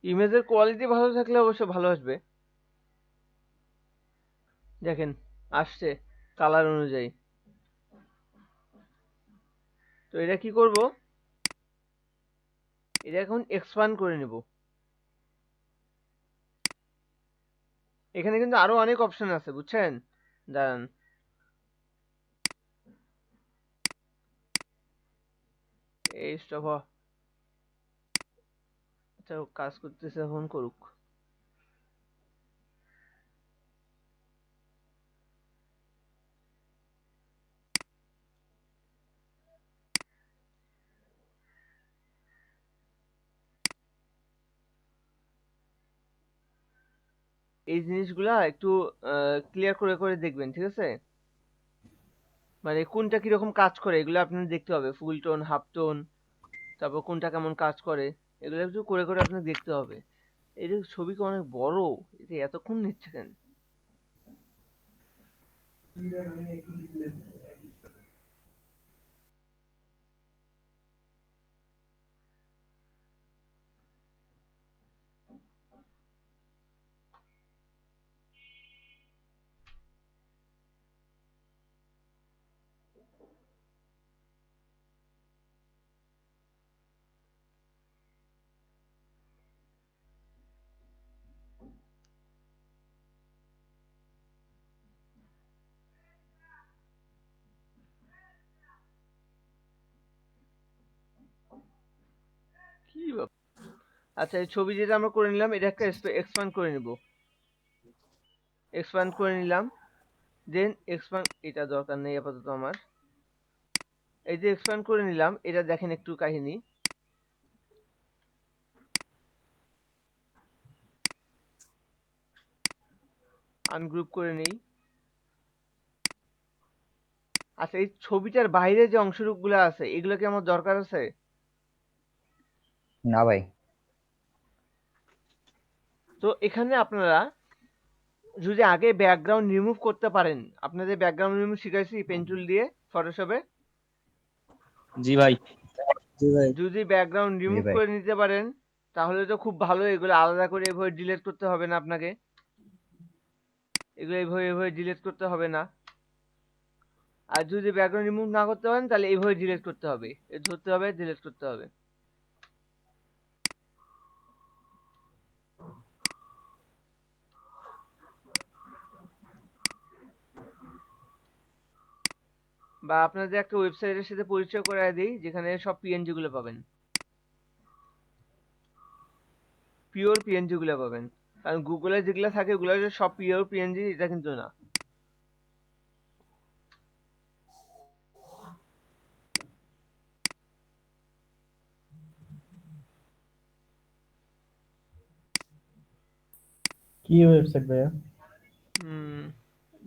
ইমেজের কোয়ালিটি ভালো থাকলে অবশ্য ভালো আসবে। দেখেন আসছে কালার অনুযায়ী। তো এটা কি করব? এটা এখন এক্সপ্যান্ড করে নেব। এখানে কিন্তু আরো অনেক অপশন আছে, বুঝছেন? দাঁড়ান, এই স্টপ হ। আচ্ছা ও কাজ করতেছে, এখন করুক। এই জিনিসগুলা একটু ক্লিয়ার করে করে দেখবেন, ঠিক আছে? মানে কোনটা কিরকম কাজ করে এগুলো আপনার দেখতে হবে, ফুল টোন, হাফ টোন, তারপর কোনটা কেমন কাজ করে, এগুলো একটু করে করে আপনাকে দেখতে হবে। এই যে ছবি কি অনেক বড়, এটা এতক্ষণ নিচ্ছে কেন? কি ব্যাপার? আচ্ছা এই ছবি যেটা আমরা করে নিলাম, এটা একটা এক্সপ্যান্ড করে নিব। এক্সপ্যান্ড করে নিলাম, দেন এক্সপ্যান্ড, এটা দরকার নেই আপাতত আমার। এই যে এক্সপ্যান্ড করে নিলাম, এটা দেখেন একটু কাহিনী। আনগ্রুপ করে নেই। আচ্ছা এই ছবিটার বাইরে যে অংশগুলো আছে, এগুলো কি আমার দরকার আছে? না ভাই। তো এখানে আপনারা যদি আগে ব্যাকগ্রাউন্ড রিমুভ করতে পারেন, আপনাদের ব্যাকগ্রাউন্ড রিমুভ শিখাইছি পেন টুল দিয়ে ফটোশপে। জি ভাই। যদি ব্যাকগ্রাউন্ড জি রিমুভ ভাই। করে নিতে পারেন তাহলে তো খুব ভালো। এগুলো আলাদা করে এভাবে ডিলিট করতে হবে না আপনাকে, এগুলো এভাবে এভাবে ডিলিট করতে হবে না। আর যদি ব্যাকগ্রাউন্ড রিমুভ না করতে পারেন তাহলে এইভাবে ডিলিট করতে হবে, এ ধরতে হবে, ডিলিট করতে হবে। বা আপনাদের একটা ওয়েবসাইটের সাথে পরিচয় করায় দিই যেখানে সব পিএনজি গুলো পাবেন, পিওর পিএনজি গুলো পাবেন। কারণ গুগলে যেগুলো থাকে ওগুলো হচ্ছে সব পিওর পিএনজি, এটা কিন্তু না। কি ওয়েবসাইট ভাইয়া? হুম,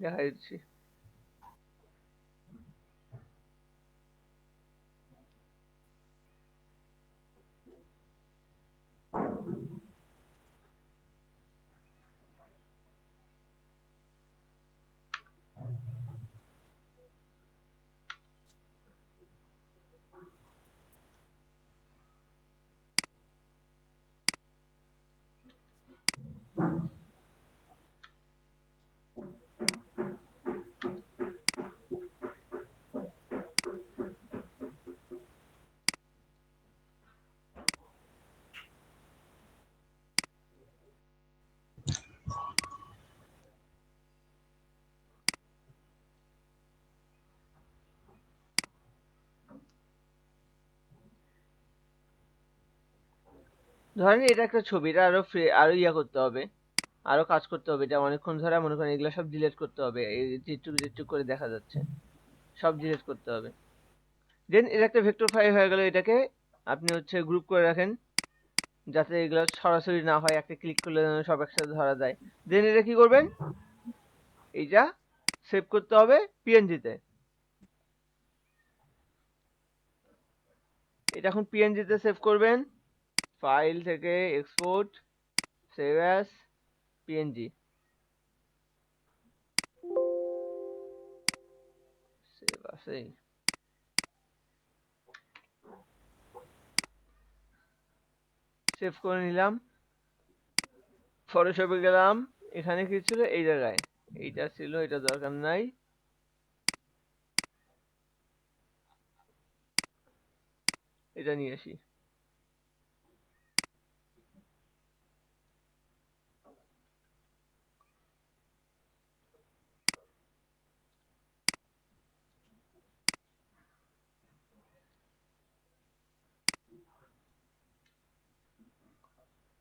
দেখা যাচ্ছে। ধরেন এটা একটা ছবি, এটা আরো আরো ইয়া করতে হবে, আরো কাজ করতে হবে। এটা অনেকক্ষণ ধরে মনে করেন এগুলো সব ডিলিট করতে হবে, এই যেটুকু যেটুকু করে দেখা যাচ্ছে সব ডিলিট করতে হবে। দেন এটা একটা ভেক্টর ফাইল হয়ে গেল। এটাকে আপনি হচ্ছে গ্রুপ করে রাখেন যাতে এগুলো সরাসরি না হয়, একটা ক্লিক করলে যেন সব একসাথে ধরা যায়। দেন এটা কি করবেন, এইটা সেভ করতে হবে পিএনজিতে। এটা এখন পিএনজিতে সেভ করবেন, ফাইল থেকে export, save as PNG, save আছে। সেভ করে নিলাম, ফটোশপে গেলাম, এখানে কি ছিল, এই জায়গায় এইটা ছিল, এটা দরকার নাই। এটা নিয়ে আসি।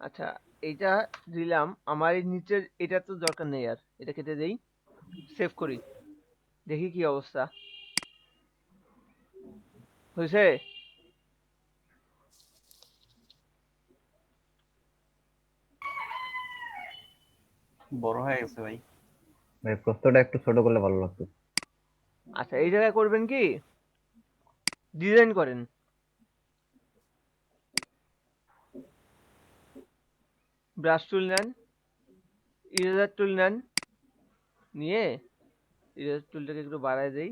আচ্ছা, এইটা দিলাম, আমার এই নিচের এটা তো দরকার নেই, আর এটা কেটে দেই, সেভ করি, দেখি কি অবস্থা হয়েছে। বড় হয়ে গেছে ভাই। ভাই প্রশ্নটা একটু ছোট করলে ভালো লাগতো। আচ্ছা, এই জায়গায় করবেন কি, ডিজাইন করেন, ব্রাশ টুল নেন, ইরেজার টুল নেন, নিয়ে ইরেজার টুলটাকে একটু বাড়ায় দেই,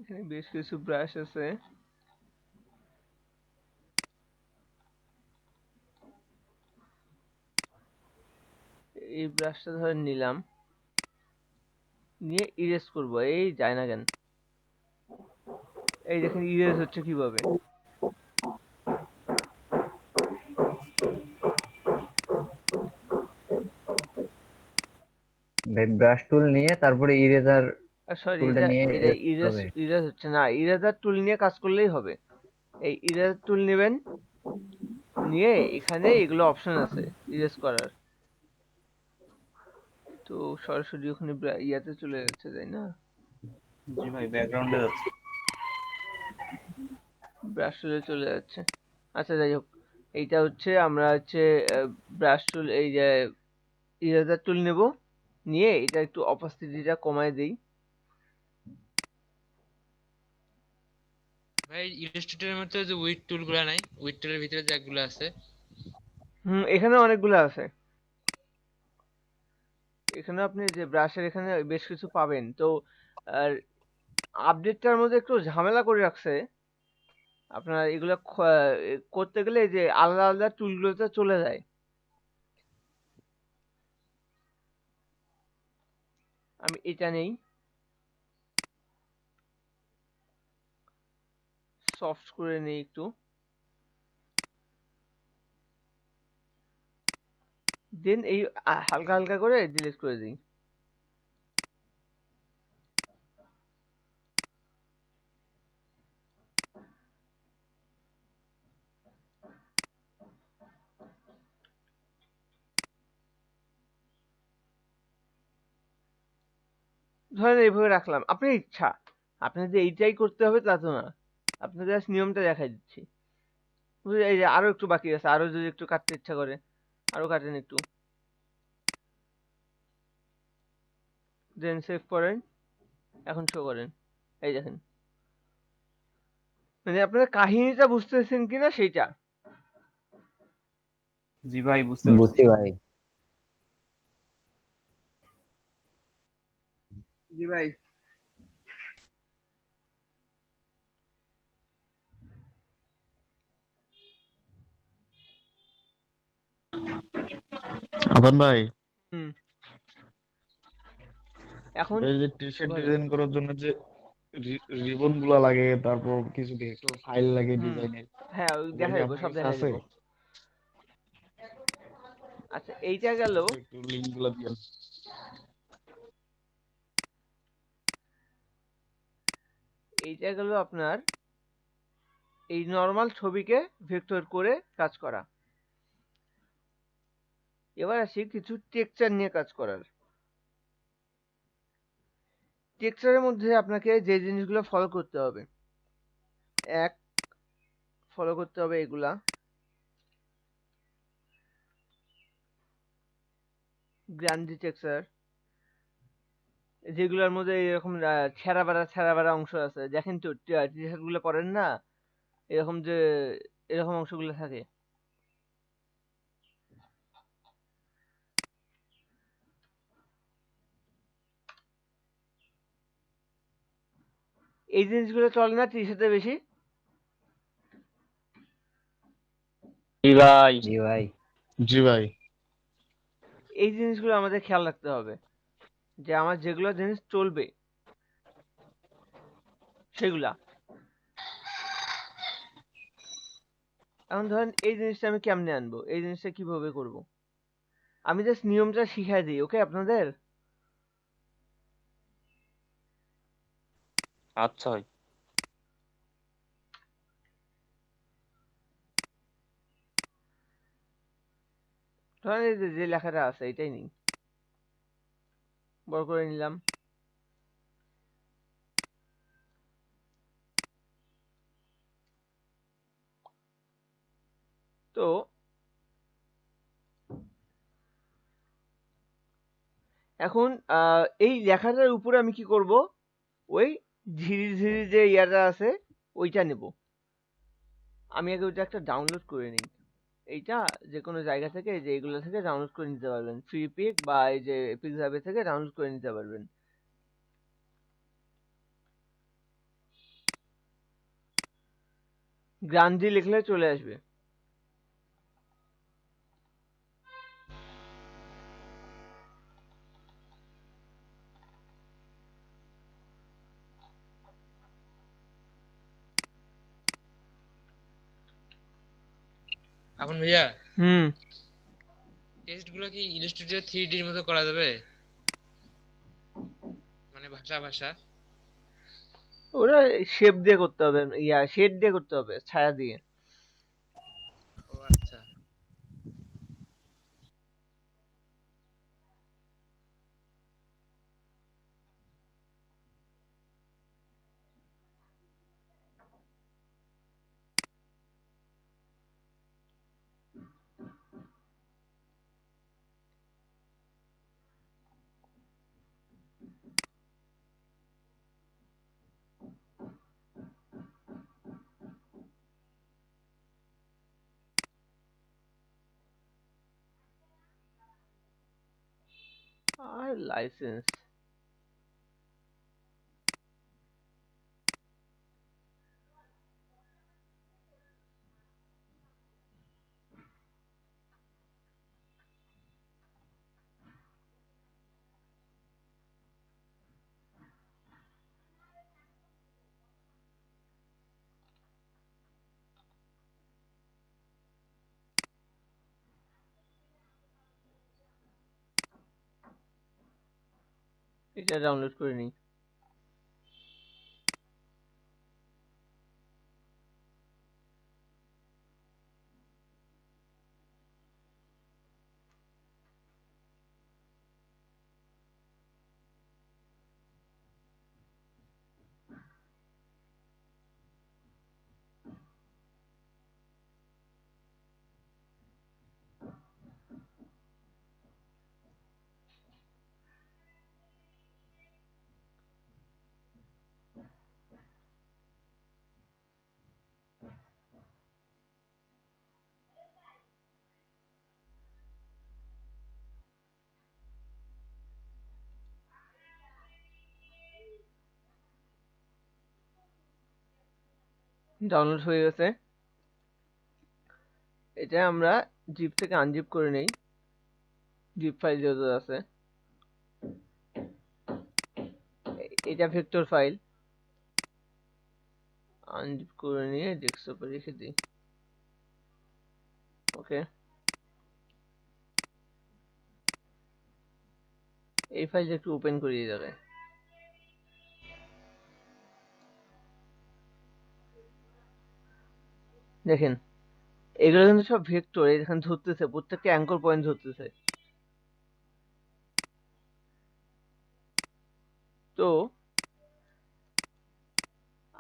এখানে বেশ কিছু ব্রাশ আছে, এই ব্রাশটা ধরে নিলাম, নিয়ে ইরেজ করব, এই যায় না কেন, এই দেখেন ইরেজ হচ্ছে কিভাবে। ভাই ব্রাশ টুল নিয়ে তারপরে ইরেজার সরি, টুলটা এটা নিয়ে এটা erase করতে ইরেজ হবে। ইরেজ হচ্ছে না, ইরেজার টুল নিয়ে কাজ করলেই হবে। এই ইরেজার টুল নেবেন, নিয়ে এখানে এগুলো অপশন আছে ইরেজ করার, তো সরাসরি ওখানে ইয়াতে চলে যাচ্ছে, তাই না? জি ভাই, ব্যাকগ্রাউন্ডে যাচ্ছে। ব্রাশ টুলে চলে যাচ্ছে। আচ্ছা যাই হোক, এইটা হচ্ছে আমরা হচ্ছে ব্রাশ টুল, এই যে ইরেজার টুল নেব, নিয়ে এটা একটু অপাসিটিটা কমায় দেই। ভাই ইলাস্ট্রেটরের মধ্যে যে উইড টুলগুলো নাই, উইড টুলের ভিতরে যেগুলো আছে, এখানে অনেকগুলো আছে, এখানে আপনি যে ব্রাশের এখানে বেশ কিছু পাবেন তো। আর আপডেটটার মধ্যে একটু ঝামেলা করে রাখছে, আপনার এগুলো করতে গেলে এই যে আলাদা আলাদা টুলগুলোতে চলে যায়। আমি এটা নেই, সফট করে নেই একটু, দেন এই হালকা হালকা করে ডিলিট করে দিই। ধরেন এইভাবে রাখলাম, আপনার ইচ্ছা, আপনার যে এইটাই করতে হবে তা তো না, আপনার জাস্ট নিয়মটা দেখাই দিচ্ছি। এই যে আরো একটু বাকি আছে, আরো যদি একটু কাটতে ইচ্ছা করে আরো কাটেন একটু, দেন সেভ করেন, এখন শো করেন, এই দেখেন, মানে আপনারা কাহিনীটা বুঝতেছেন কিনা সেইটা। জি ভাই, বুঝতে পারছি। বুঝছি ভাই। জি ভাই। আপন ভাই, হুম, এখন এই যে টি শার্ট বলেন। ডিজাইন করার জন্য যে রিবন গুলা লাগে, তারপর কিছু ভেক্টর ফাইল লাগে হুম, ডিজাইনের, হ্যাঁ ওই ওগুলো দেখা কি যাবো, আপনার সব কাছে দেখা আছে? যাবো। আচ্ছা, এইটা গেল, একটু লিঙ্ক গুলা দিয়েন। এইটা গেল আপনার এই নর্মাল ছবিকে ভেক্টর করে কাজ করা। এবার আসি কিছু টেক্সচার নিয়ে কাজ করার। টেক্সচারের মধ্যে আপনাকে যে জিনিসগুলো ফলো করতে হবে, এক, ফলো করতে হবে এগুলা, গ্রান্ডি টেক্সচার, যেগুলোর মধ্যে এরকম ছেঁড়া বেড়া অংশ আছে, দেখেন তো টি শার্ট গুলো পরেন না, এরকম যে এরকম অংশগুলো থাকে, এই জিনিসগুলো চলে না টি শার্টে বেশি। জি ভাই। জি ভাই। জি ভাই। এই জিনিসগুলো আমাদের খেয়াল রাখতে হবে, যে আমার যেগুলো জিনিস চলবে সেগুলা। এখন ধরেন এই জিনিসটা আমি কেমনে আনবো, এই জিনিসটা কিভাবে করব, আমি জাস্ট নিয়মটা শিখাই দিই, ওকে আপনাদের। আচ্ছা ভাই। ধরেন এই যে লেখাটা আছে এটাই নিই, বড় করে নিলাম। তো এখন এই লেখাটার উপরে আমি কি করব, ওই ঝিরি ঝিরি যে ইয়াটা আছে ওইটা নেব। আমি আগে ওইটা একটা ডাউনলোড করে নিই। এইটা যে কোনো জায়গা থেকে, এই যে এগুলো থেকে ডাউনলোড করে নিতে পারবেন, ফ্রি পিক বা এই যে পিক্সাবে থেকে ডাউনলোড করে নিতে পারবেন। গ্রান্ডি লিখলে চলে আসবে। আপন ভাইয়া হুম, টেক্সট গুলো কি ইলাস্ট্রেটর 3D এর মতো করা যাবে, মানে ভাষা ভাষা? ওরা শেপ দিয়ে করতে হবে, ইয়া শেড দিয়ে করতে হবে, ছায়া দিয়ে। ও আচ্ছা। আর লাইসেন্স এটা ডাউনলোড করে নিই। ডাউনলোড হয়ে গেছে। এটা আমরা জিপ থেকে আনজিপ করে নেই, জিপ ফাইল যেহেতু আছে। এটা ভেক্টর ফাইল, আনজিপ করে নিয়ে ডেস্কটপে রেখে দিই। ওকে, এই ফাইলটা একটু ওপেন করি এই জায়গায়। দেখেন এগুলো কিন্তু সব ভেক্টর, এখানে ধরতেছে, প্রত্যেকটা অ্যাঙ্কর পয়েন্ট ধরতেছে। তো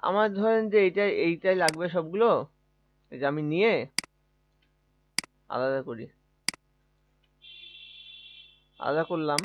আমার ধরেন যে এইটাই লাগবে সবগুলো, এটা আমি নিয়ে আলাদা করি, আলাদা করলাম।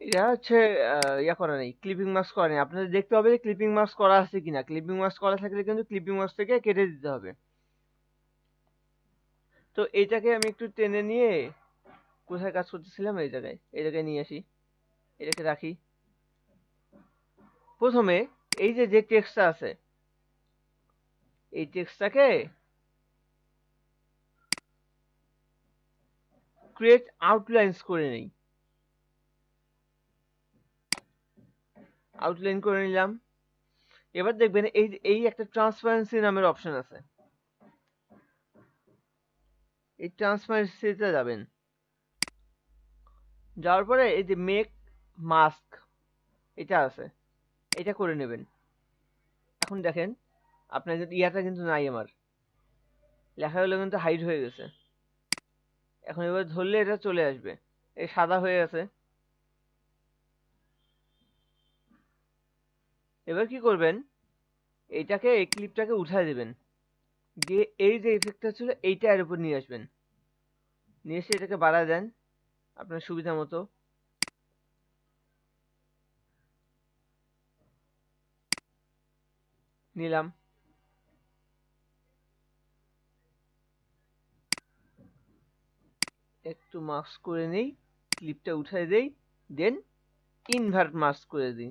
এটা হচ্ছে ইয়া করা নেই, ক্লিপিং মাস্ক করা নেই। আপনাদের দেখতে হবে যে ক্লিপিং মাস্ক করা আছে কিনা। ক্লিপিং মাস্ক করা থাকলে কিন্তু ক্লিপিং মাস্ক থেকে কেটে দিতে হবে। তো এইটাকে আমি একটু টেনে নিয়ে, কোথায় কাজ করতেছিলাম, এই জায়গায় নিয়ে আসি, এটাকে রাখি। প্রথমে এই যে টেক্সটটা আছে, এই টেক্সটটাকে ক্রিয়েট আউটলাইন্স করে নেই। আউটলাইন করে নিলাম। এবার দেখবেন এই একটা ট্রান্সপারেন্সি নামের অপশন আছে। এই ট্রান্সপারেন্সিতে যাবেন, যাওয়ার পরে এই যে মেক মাস্ক এটা আছে, এটা করে নেবেন। এখন দেখেন আপনার ইয়াটা কিন্তু নাই, আমার লেখাগুলো কিন্তু হাইড হয়ে গেছে। এখন এবার ধরলে এটা চলে আসবে, এই সাদা হয়ে আছে। এবার কি করবেন, এইটাকে এই ক্লিপটাকে উঠায় দেবেন, দিয়ে এই যে ইফেক্টটা ছিল এইটা এর উপর নিয়ে আসবেন, নিয়ে এসে এটাকে বাড়ায় দেন আপনার সুবিধা মতো। নিলাম, একটু মাস্ক করে নেই, ক্লিপটা উঠায় দেই, দেন ইনভার্ট মাস্ক করে দিই,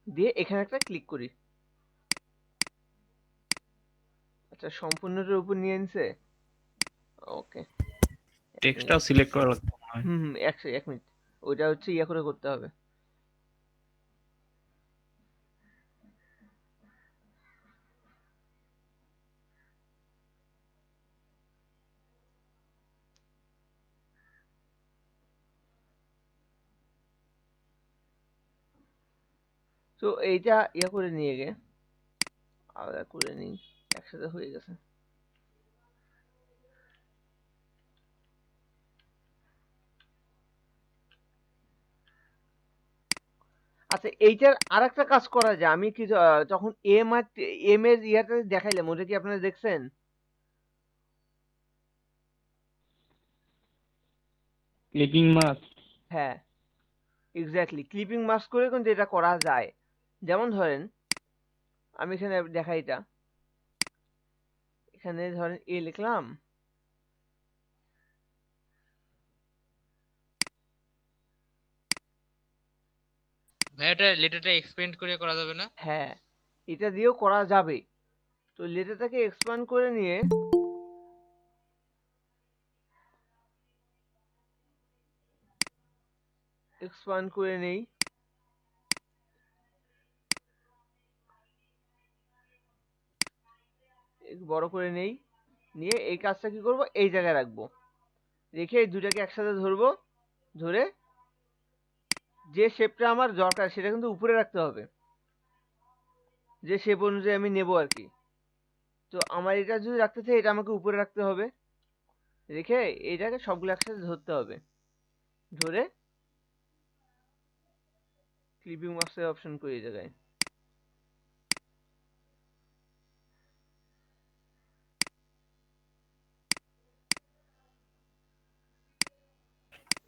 দিয়ে এখানে একটা ক্লিক করি। আচ্ছা সম্পূর্ণটার উপর নিয়ে নিছে, ওকে। টেক্সটটাও সিলেক্ট করা লাগবে মনে হয়। এক মিনিট, ওইটা হচ্ছে ইয়া করে করতে হবে। তো এইটা ইয়া করে নিয়ে গে আলাদা করে নিই, একসাথে হয়ে গেছে। আচ্ছা এইটার আরেকটা কাজ করা যায়, আমি কি যখন এম এর ইয়াটা দেখাইলাম, ওটা কি আপনারা দেখছেন? Clipping mask. হ্যাঁ এক্স্যাক্টলি, ক্লিপিং মাস্ক করে কিন্তু এটা করা যায়। যেমন ধরেন আমি এখানে দেখাই, এটা এখানে ধরেন এ লিখলাম, ভাই এটা লেটারটা এক্সপেন্ড করে করা যাবে না? হ্যাঁ এটা দিয়েও করা যাবে। তো লেটারটাকে এক্সপ্যান্ড করে নিয়ে এক্সপ্যান্ড করে নেই, বড় করে নেই, নিয়ে এই কাজটা কি করব, এই জায়গায় রাখবো, রেখে এই দুটাকে একসাথে ধরবো, ধরে যে শেপটা আমার দরকার সেটা কিন্তু উপরে রাখতে হবে, যে শেপ অনুযায়ী আমি নেব আর কি। তো আমার এটা যদি রাখতে চাই, এটা আমাকে উপরে রাখতে হবে, রেখে এইটাকে সবগুলো একসাথে ধরতে হবে, ধরে ক্লিপিং মাস্কের অপশন করে এই জায়গায়।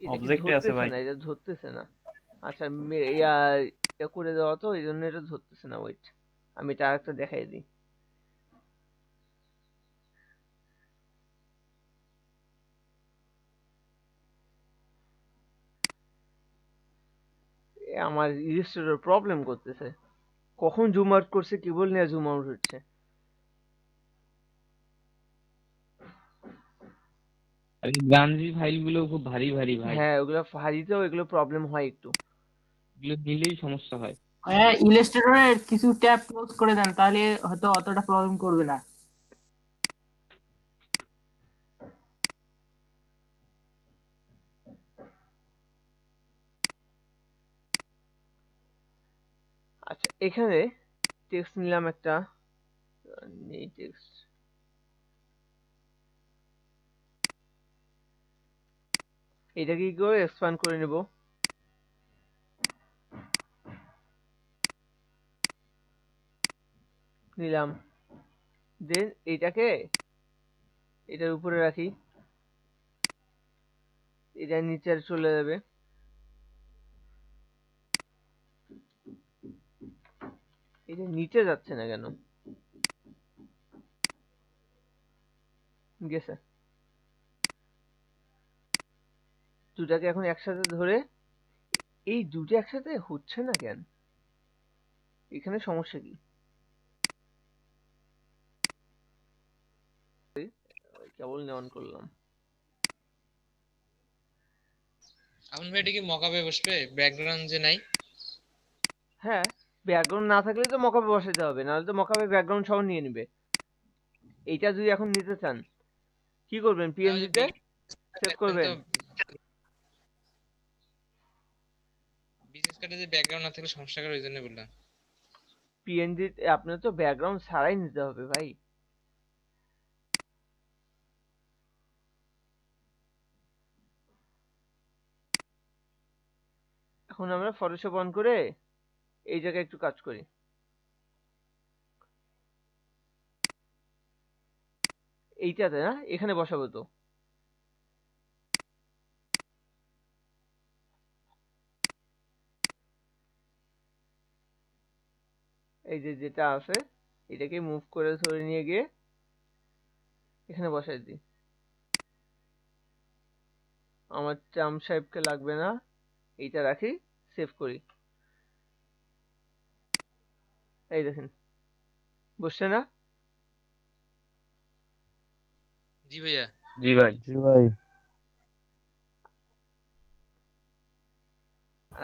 এটা কি অবজেক্টে আছে ধরতেছে ভাই। না, এটা ধরতেছে না। আচ্ছা ইয়া করে দেওয়া, তো এই জন্য এটা ধরতেছে না। ওয়েট, আমি এটা আরেকটা দেখাই দিই। আমার ইলিস্ট্রেটর প্রবলেম করতেছে, কখন জুম আউট করছে কিবোর্ড নিয়ে জুম আউট হচ্ছে। আর এই গানজি ফাইলগুলো খুব ভারী ভারী ভাই। হ্যাঁ ওগুলো ফারিতেও এগুলো প্রবলেম হয় একটু। এগুলো নিলেই সমস্যা হয়। হ্যাঁ ইলাস্ট্রেটরের কিছু ট্যাব ক্লোজ করে দেন, তাহলে হয়তো অতটা প্রবলেম করবে না। আচ্ছা এখানে টেক্সট নিলাম একটা, এই টেক্সট এটাকে কি করে এক্সপ্যান্ড করে নেব, নিলাম, দেন এইটাকে এটার উপরে রাখি, এটা নিচে চলে যাবে। এটা নিচে যাচ্ছে না কেন, গেছে। দুটাকে এখন একসাথে ধরে, এই দুটো একসাথে হচ্ছে না কেন, এখানে সমস্যা কি? কেবল অন করলাম, আপন ভাই এটা কি মকাবে বসবে ব্যাকগ্রাউন্ড যে নাই? হ্যাঁ, ব্যাকগ্রাউন্ড না থাকলে তো মকাবে বসাতে হবে, নাহলে তো মকাবে ব্যাকগ্রাউন্ড সহ নিয়ে নেবে। এইটা যদি এখন নিতে চান কি করবেন, তাহলে পিএনজিতে সেভ করবেন। বিজনেস কার্ডে যে ব্যাকগ্রাউন্ড না থাকলে সমস্যা করে, ওই জন্য বললাম। পিএনজি আপনার তো ব্যাকগ্রাউন্ড ছাড়াই নিতে হবে ভাই। এখন আমরা ফটোশপ অন করে এই জায়গায় একটু কাজ করি। এইটাতে না, এখানে বসাবো তো। এই যে যেটা আছে এটাকে মুভ করে ধরে নিয়ে গিয়ে এখানে বসাই দিই। আমার চাম সাহেবকে লাগবে না, এইটা রাখি, সেভ করি। এই দেখেন বসছে না? জি ভাইয়া। জি ভাই। জি ভাই।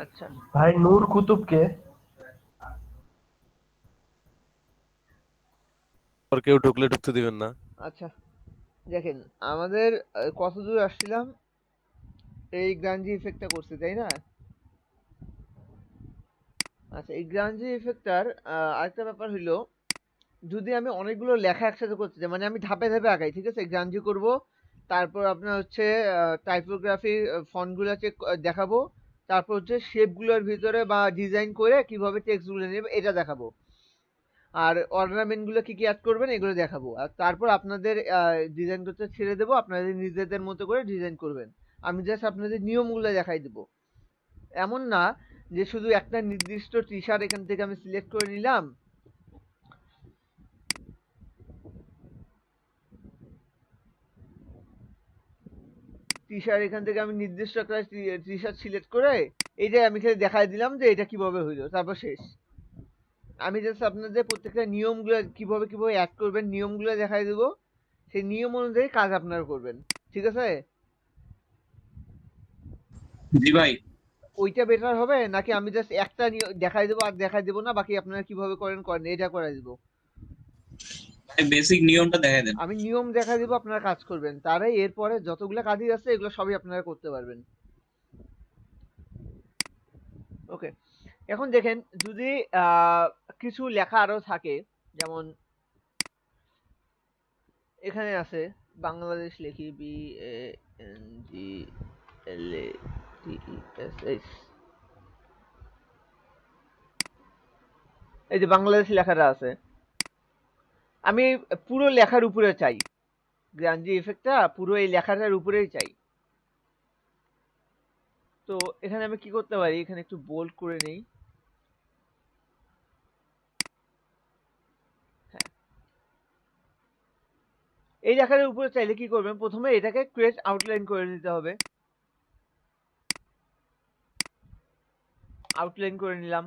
আচ্ছা ভাই নূর কুতুব কে? আর কেউ ঢুকলে ঢুকতে দিবেন না। আচ্ছা দেখেন আমাদের কত দূর আসছিলাম, এই গ্রাঞ্জি ইফেক্টটা করছে তাই না? আচ্ছা এই গ্রাঞ্জি ইফেক্টটার আরেকটা ব্যাপার হইলো, যদি আমি অনেকগুলো লেখা একসাথে করতে চাই, মানে আমি ধাপে ধাপে আগাই, ঠিক আছে, গ্রাঞ্জি করব, তারপর আপনার হচ্ছে টাইপোগ্রাফি ফন্টগুলো চেক দেখাবো, তারপর হচ্ছে শেপগুলোর ভিতরে বা ডিজাইন করে কিভাবে টেক্সটগুলো নেবে এটা দেখাবো, আর অর্নামেন্টগুলো কি কি অ্যাড করবেন এগুলো দেখাবো, আর তারপর আপনাদের ডিজাইন করতে ছেড়ে দেবো, আপনাদের নিজেদের মতো করে ডিজাইন করবেন। আমি জাস্ট আপনাদের নিয়মগুলো দেখাই দেবো। এমন না যে শুধু একটা নির্দিষ্ট টি শার্ট এখান থেকে আমি সিলেক্ট করে নিলাম, টি শার্ট এখান থেকে আমি নির্দিষ্ট একটা টি শার্ট সিলেক্ট করে এইটাই আমি খালি দেখাই দিলাম যে এটা কিভাবে হইলো, তারপর শেষ। আমি জাস্ট আপনাদের প্রত্যেকটা নিয়মগুলো কিভাবে কিভাবে অ্যাড করবেন নিয়মগুলো দেখাই দেবো, সেই নিয়ম অনুযায়ী কাজ আপনারা করবেন, ঠিক আছে? জি ভাই। ওইটা বেটার হবে নাকি আমি জাস্ট একটা দেখাই দেবো আর দেখাই দেবো না, বাকি আপনারা কিভাবে করেন করেন, এটা করে দিব? বেসিক নিয়মটা দেখাই দেন। আমি নিয়ম দেখাই দিব, আপনারা কাজ করবেন, তারাই এরপরে যতগুলো কাজই আছে এগুলো সবই আপনারা করতে পারবেন। ওকে, এখন দেখেন যদি কিছু লেখা আরো থাকে, যেমন এখানে আছে বাংলাদেশ লিখি, BANGLADESH, এই যে বাংলাদেশ লেখাটা আছে, আমি পুরো লেখার উপরে চাই, গ্রাঞ্জি ইফেক্টটা পুরো এই লেখাটার উপরেই চাই। তো এখানে আমি কি করতে পারি, এখানে একটু বোল্ড করে নেই, হ্যাঁ। এই লেখার উপরে চাইলে কি করবেন, প্রথমে এটাকে ক্রিয়েট আউটলাইন করে নিতে হবে, আউটলাইন করে নিলাম।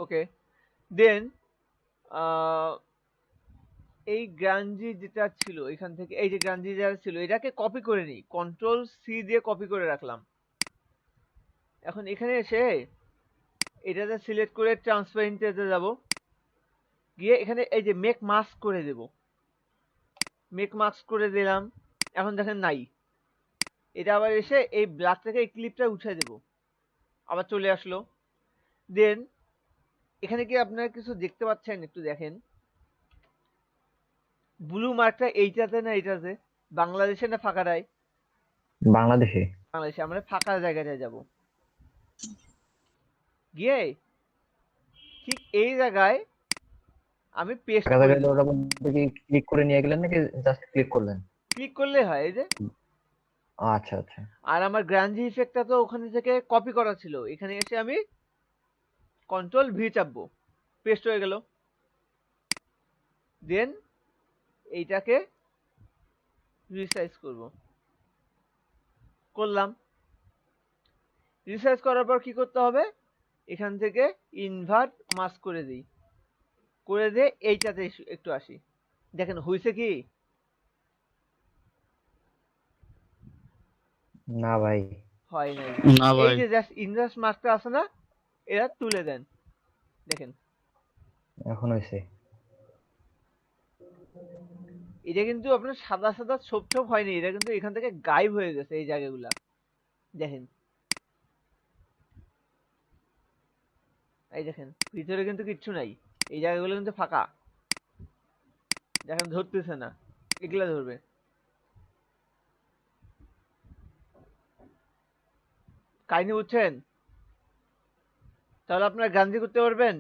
ওকে, দেন এই গ্রাঞ্জি যেটা ছিল এখান থেকে, এই যে গ্রাঞ্জি যেটা ছিল এটাকে কপি করে নিই, কন্ট্রোল সি দিয়ে কপি করে রাখলাম। এখন এখানে এসে এটাতে সিলেক্ট করে ট্রান্সপারেন্টে যাব, গিয়ে এখানে এই যে মেক মাস্ক করে দেব, মেক মাস্ক করে দিলাম। এখন দেখেন নাই, এটা আবার এসে এই ব্ল্যাক থেকে এই ক্লিপটা উঠে দেব, আবার চলে আসলো। দেন এখানে কি আপনারা কিছু দেখতে পাচ্ছেন, একটু দেখেন, ব্লু মার্কটা এইটাতে না এইটাতে, বাংলাদেশে না ফাঁকাটায়? বাংলাদেশে। বাংলাদেশে। আমরা ফাঁকা জায়গাটায় যাব, গিয়ে ঠিক এই জায়গায় আমি পেস্ট টাকা করে জায়গায় ওটা বলতে কি ক্লিক করে নিয়ে গেলেন নাকি জাস্ট ক্লিক করলেন? ক্লিক করলে হয়, এই যে। আচ্ছা আচ্ছা। আর আমার গ্রাঞ্জি ইফেক্টটা তো ওখানে থেকে কপি করা ছিল, এখানে এসে আমি কন্ট্রোল ভি চাপবো, পেস্ট হয়ে গেল। দেন এইটাকে রিসাইজ করব, করলাম। রিসাইজ করার পর কি করতে হবে, এখান থেকে ইনভার্ট মাস্ক করে দিই, করে দিয়ে এইটাতে একটু আসি, দেখেন হয়েছে কি, না ভাই। হয় নাই। না এই ভাই। যে জাস্ট ইনভার্স মার্কটা আছে না, এরা তুলে দেন, দেখেন এখন হয়েছে। এটা কিন্তু আপনার সাদা সাদা ছোপ ছোপ হয়নি, এটা কিন্তু এখান থেকে গায়েব হয়ে গেছে এই জায়গাগুলা, দেখেন এই দেখেন ভিতরে কিন্তু কিচ্ছু নাই, এই জায়গাগুলো কিন্তু ফাঁকা, দেখেন ধরতেছে না, এগুলা ধরবে। কাহিনী বুঝছেন? তাহলে আপনারা গাঞ্জি করতে পারবেন?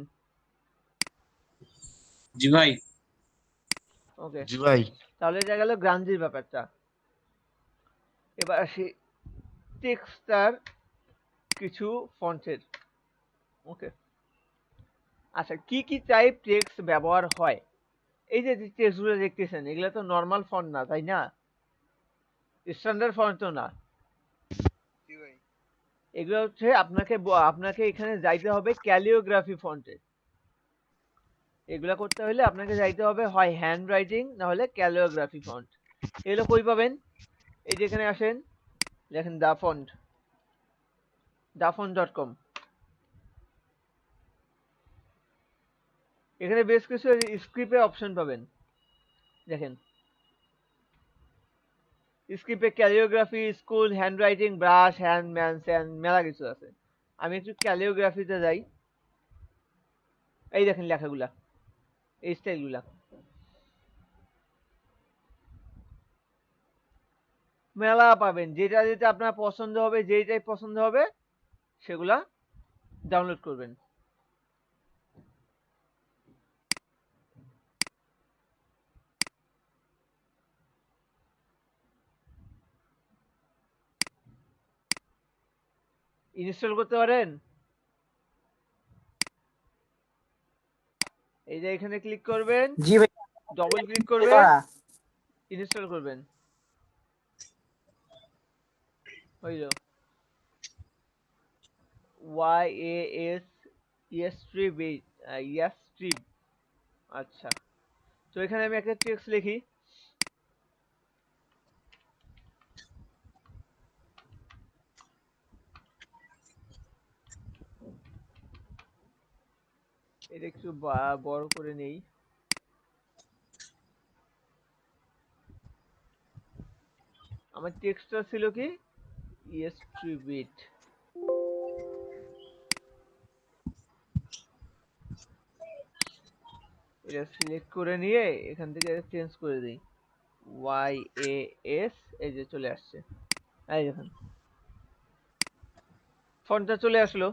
জি ভাই। ওকে, জি ভাই। তাহলে এটা গেল গাঞ্জির ব্যাপারটা। এবার আসি টেক্সটার কিছু ফন্টের। ওকে, আচ্ছা কি কি টাইপ টেক্সট ব্যবহার হয়? এই যে টেক্সটগুলো দেখতেছেন এগুলো তো নর্মাল ফন্ট না, তাই না? স্ট্যান্ডার্ড ফন্ট তো না, এগুলো হচ্ছে আপনাকে এখানে যাইতে হবে ক্যালিওগ্রাফি ফন্টে। এগুলা করতে হলে আপনাকে যাইতে হবে হয় হ্যান্ড রাইটিং না হলে ক্যালিওগ্রাফি ফন্ট। এগুলো কই পাবেন? এই যে এখানে আসেন, দেখেন dafont.com, এখানে বেশ কিছু স্ক্রিপ্টের অপশন পাবেন, দেখেন স্ক্রিপ্টে calligraphy, school, hand writing, brush, hand man মেলা কিছু আছে। আমি একটু ক্যালিওগ্রাফিতে যাই, এই দেখেন লেখাগুলা, এই স্টাইলগুলা মেলা পাবেন, যেটা যেটা আপনার পছন্দ হবে, যেটাই পছন্দ হবে সেগুলা ডাউনলোড করবেন। ইনস্টল করতে পারেন, এই যে এখানে ক্লিক করবেন, জি ভাই। ডবল ক্লিক করবেন, ইনস্টল করবেন, হইল YASTRIB। আচ্ছা, তো এখানে আমি একটা টেক্সট লিখি, এটা একটু বড় করে নেই, আমার টেক্সটটা ছিল কি YASTRIB। এটা সিলেক্ট করে নিয়ে এখান থেকে চেঞ্জ করে দিই, YAS, এই যে চলে আসছে, এই দেখুন ফন্টটা চলে আসলো।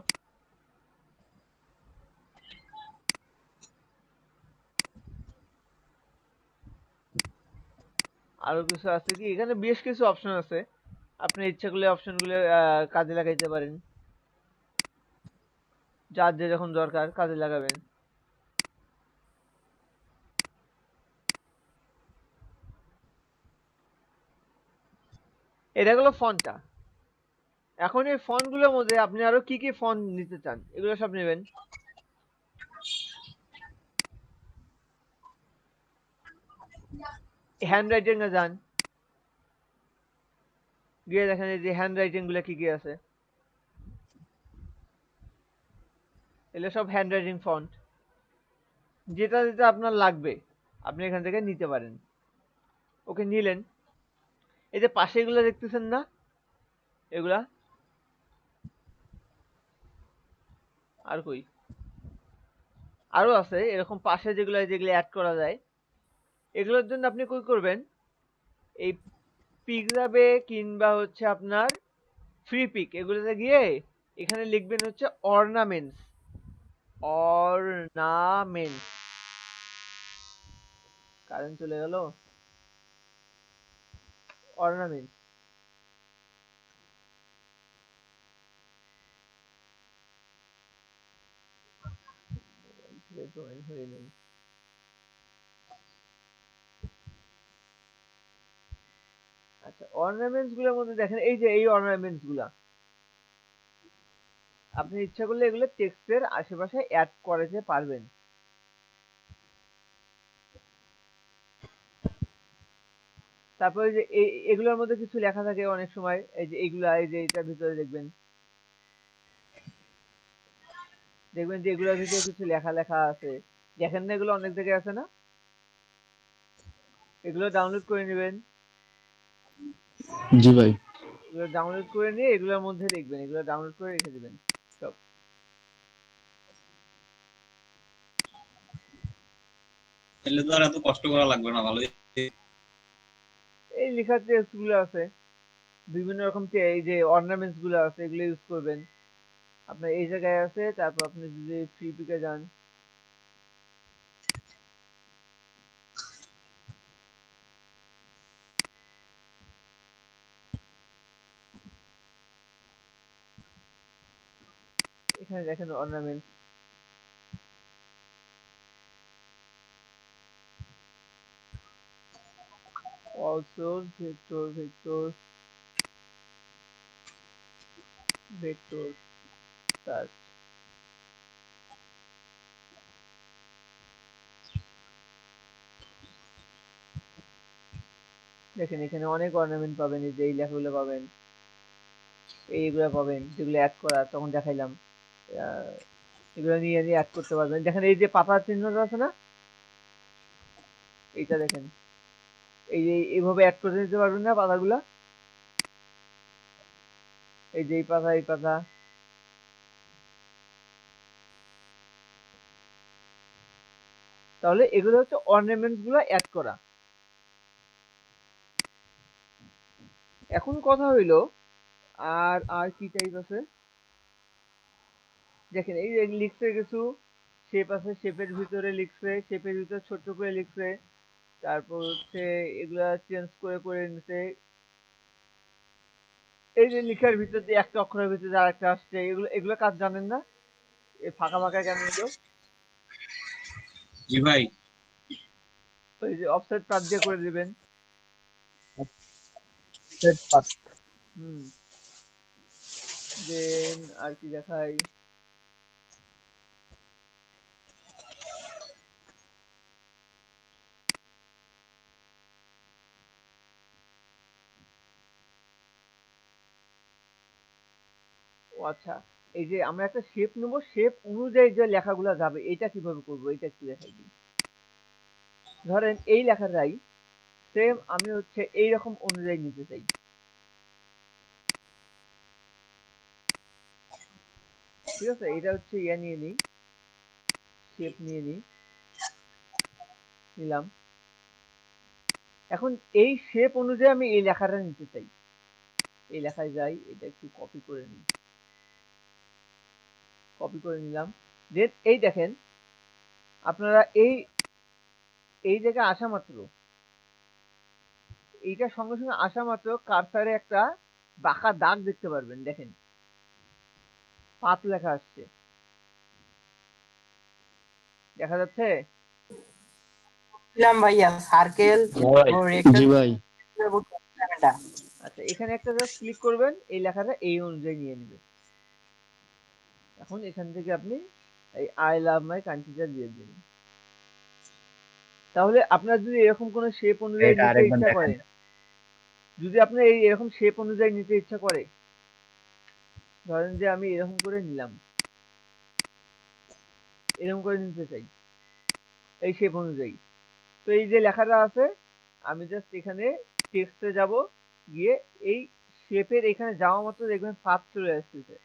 আরো কিছু আছে কি, এখানে বেশ কিছু অপশন আছে, আপনার ইচ্ছা করলে অপশনগুলো কাজে লাগাইতে পারেন, যার যে যখন দরকার কাজে লাগাবেন। এটা হলো ফন্টটা। এখন এই ফন্ট গুলোর মধ্যে আপনি আরো কি কি ফন্ট নিতে চান এগুলো সব নেবেন। হ্যান্ড রাইটিং এ যান, গিয়ে দেখেন এই যে হ্যান্ড রাইটিং গুলো কি কি আছে, এগুলো সব হ্যান্ড রাইটিং ফন্ট, যেটা যেটা আপনার লাগবে আপনি এখান থেকে নিতে পারেন। ওকে, নিলেন। এই যে পাশে এগুলো দেখতেছেন না, এগুলা আর কই, আরো আছে এরকম পাশে যেগুলো যেগুলো অ্যাড করা যায়, এগুলোর জন্য আপনি কই করবেন, এই পিকজাবে কিংবা হচ্ছে আপনার ফ্রি পিক এগুলোতে গিয়ে এখানে লিখবেন হচ্ছে অর্নামেন্টস, অর্নামেন্টস, কারেন্ট চলে গেল, অর্নামেন্টস, জয়েন হয়ে নেই। আচ্ছা, অর্নামেন্টস গুলোর মধ্যে দেখেন এই যে এই অর্নামেন্টস গুলা আপনি ইচ্ছা করলে এগুলো টেক্সটের আশেপাশে অ্যাড করতে পারবেন। তারপরে যে এগুলোর মধ্যে কিছু লেখা থাকে অনেক সময়, এই যে এইগুলা, এই যে এটার ভিতরে দেখবেন দেখবেন যে এগুলোর ভিতরে কিছু লেখা লেখা আছে, দেখেন না এগুলো অনেক জায়গায় আছে না, এগুলো ডাউনলোড করে নেবেন। জি ভাই। এগুলো ডাউনলোড করে নিয়ে এগুলোর মধ্যে লিখবেন, এগুলো ডাউনলোড করে রেখে দিবেন সব। তাহলে তো আর এত কষ্ট করা লাগবে না, ভালোই। এই লেখার টেক্সট গুলো আছে, বিভিন্ন রকম এই যে অর্নামেন্টস গুলো আছে, এগুলো ইউজ করবেন। আপনার এই জায়গায় আছে, তারপর আপনি যদি ফ্রি পিকে যান, এখানে দেখেন ornaments. Also vector vector vector search. দেখেন এখানে অনেক অর্নামেন্ট পাবেন, এই যে এই লেখাগুলো পাবেন, এইগুলো পাবেন যেগুলো অ্যাড করা তখন দেখাইলাম। এগুলো নিয়ে নিয়ে অ্যাড করতে পারবেন। দেখেন এই যে পাতার চিহ্নটা আছে না, এইটা দেখেন, এই যে এইভাবে অ্যাড করে দিতে পারবেন না পাতাগুলা, এই যে এই পাতা এই পাতা। তাহলে এগুলো হচ্ছে অর্নামেন্টস গুলো অ্যাড করা। এখন কথা হইলো আর আর কি টাইপ আছে, দেখেন এই যে লিখছে কিছু শেপ আছে, শেপের ভিতরে লিখছে, শেপের ভিতরে ছোট করে লিখছে, তারপর হচ্ছে এগুলা চেঞ্জ করে করে নিছে। এই যে লিখার ভিতর দিয়ে একটা অক্ষরের ভিতরে আর একটা আসছে, এগুলো এগুলো কাজ জানেন না, এই ফাঁকা ফাঁকা কেন এলো? জি ভাই। ওই যে অফসেট পাথ দিয়ে করে দিবেন। হুম, দেন আর কি দেখাই, ও আচ্ছা, এই যে আমরা একটা শেপ নেবো, শেপ অনুযায়ী যে লেখাগুলো যাবে এটা কিভাবে করবো, এটা একটু দেখাই দিই। ধরেন এই লেখাটাই সেম আমি হচ্ছে এইরকম অনুযায়ী নিতে চাই। ঠিক আছে, এটা হচ্ছে ইয়া নিয়ে নিই, শেপ নিয়ে নিই, নিলাম। এখন এই শেপ অনুযায়ী আমি এই লেখাটা নিতে চাই, এই লেখায় যাই, এটা একটু কপি করে নিই, কপি করে নিলাম। দেন এই দেখেন আপনারা এই এই জায়গায় আসা মাত্র, এইটার সঙ্গে সঙ্গে আসা মাত্র কার্সারে একটা বাঁকা দাগ দেখতে পারবেন, দেখেন পাত লেখা আসছে, দেখা যাচ্ছে? ভাইয়া সার্কেল ও জি ভাই। আচ্ছা, এখানে একটা জাস্ট ক্লিক করবেন, এই লেখাটা এই অনুযায়ী নিয়ে নেবে। এখন এখান থেকে আপনি এই আই লাভ মাই কান্ট্রিটা দিয়ে দিন। তাহলে আপনার যদি এরকম কোনো শেপ অনুযায়ী এটা নিতে আরেকবার ইচ্ছা দেখেন। করে, যদি আপনার এই এরকম শেপ অনুযায়ী নিতে ইচ্ছা করে, ধরেন যে আমি এরকম করে নিলাম, এরকম করে নিতে চাই এই শেপ অনুযায়ী, তো এই যে লেখাটা আছে আমি জাস্ট এখানে টেক্সটে যাব, গিয়ে এই শেপের এখানে যাওয়া মাত্র দেখবেন পাত চলে আসতেছে,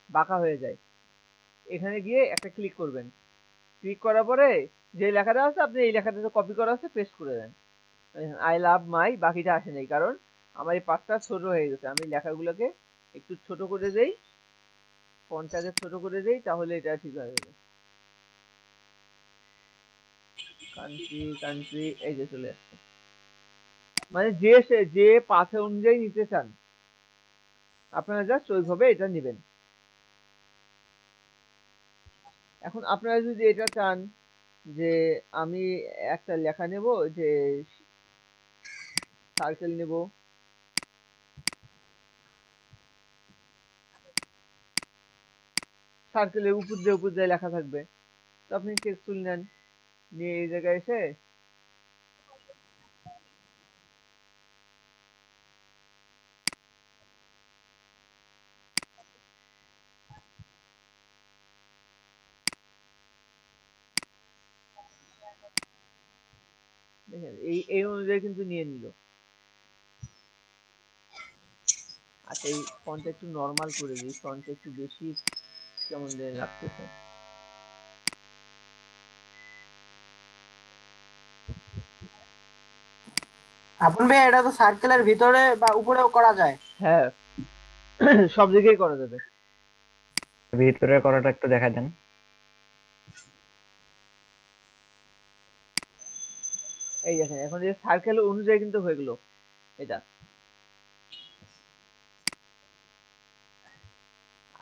বাঁকা হয়ে যায়। এখানে গিয়ে একটা ক্লিক করবেন, ক্লিক করার পরে যে লেখাটা আছে আপনি এই লেখাটা কপি করা আছে পেস্ট করে দেন। আই লাভ মাই, বাকিটা আসে নাই কারণ আমার এই পাতটা ছোট হয়ে গেছে। আমি লেখাগুলোকে একটু ছোট করে দেই, ফন্টটাকে ছোট করে দেই, তাহলে এটা ঠিক হয়ে যাবে। কান্ট্রি কান্ট্রি এই যে চলে আসছে, মানে যে পাথে অনুযায়ী নিতে চান আপনারা জাস্ট ওইভাবে এটা নেবেন। এখন আপনারা যদি এটা চান যে আমি একটা লেখা নেব, যে সার্কেল নেব, সার্কেলের উপর দিয়ে লেখা থাকবে, তো আপনি টেক্সট টুল নেন, নিয়ে এই জায়গায় এসে দেখেন এই অনুযায়ী কিন্তু নিয়ে নিল। আচ্ছা এই ফন্টটা একটু নরমাল করে দিই, ফন্টটা একটু বেশি কেমন যেন লাগতেছে। আপন ভাই এটা তো সার্কেলের ভিতরে বা উপরেও করা যায়। হ্যাঁ সব দিকেই করা যাবে। ভিতরে করাটা একটু দেখা দেন। এই দেখেন এখন এই সার্কেল অনুযায়ী কিন্তু হয়ে গেল এটা।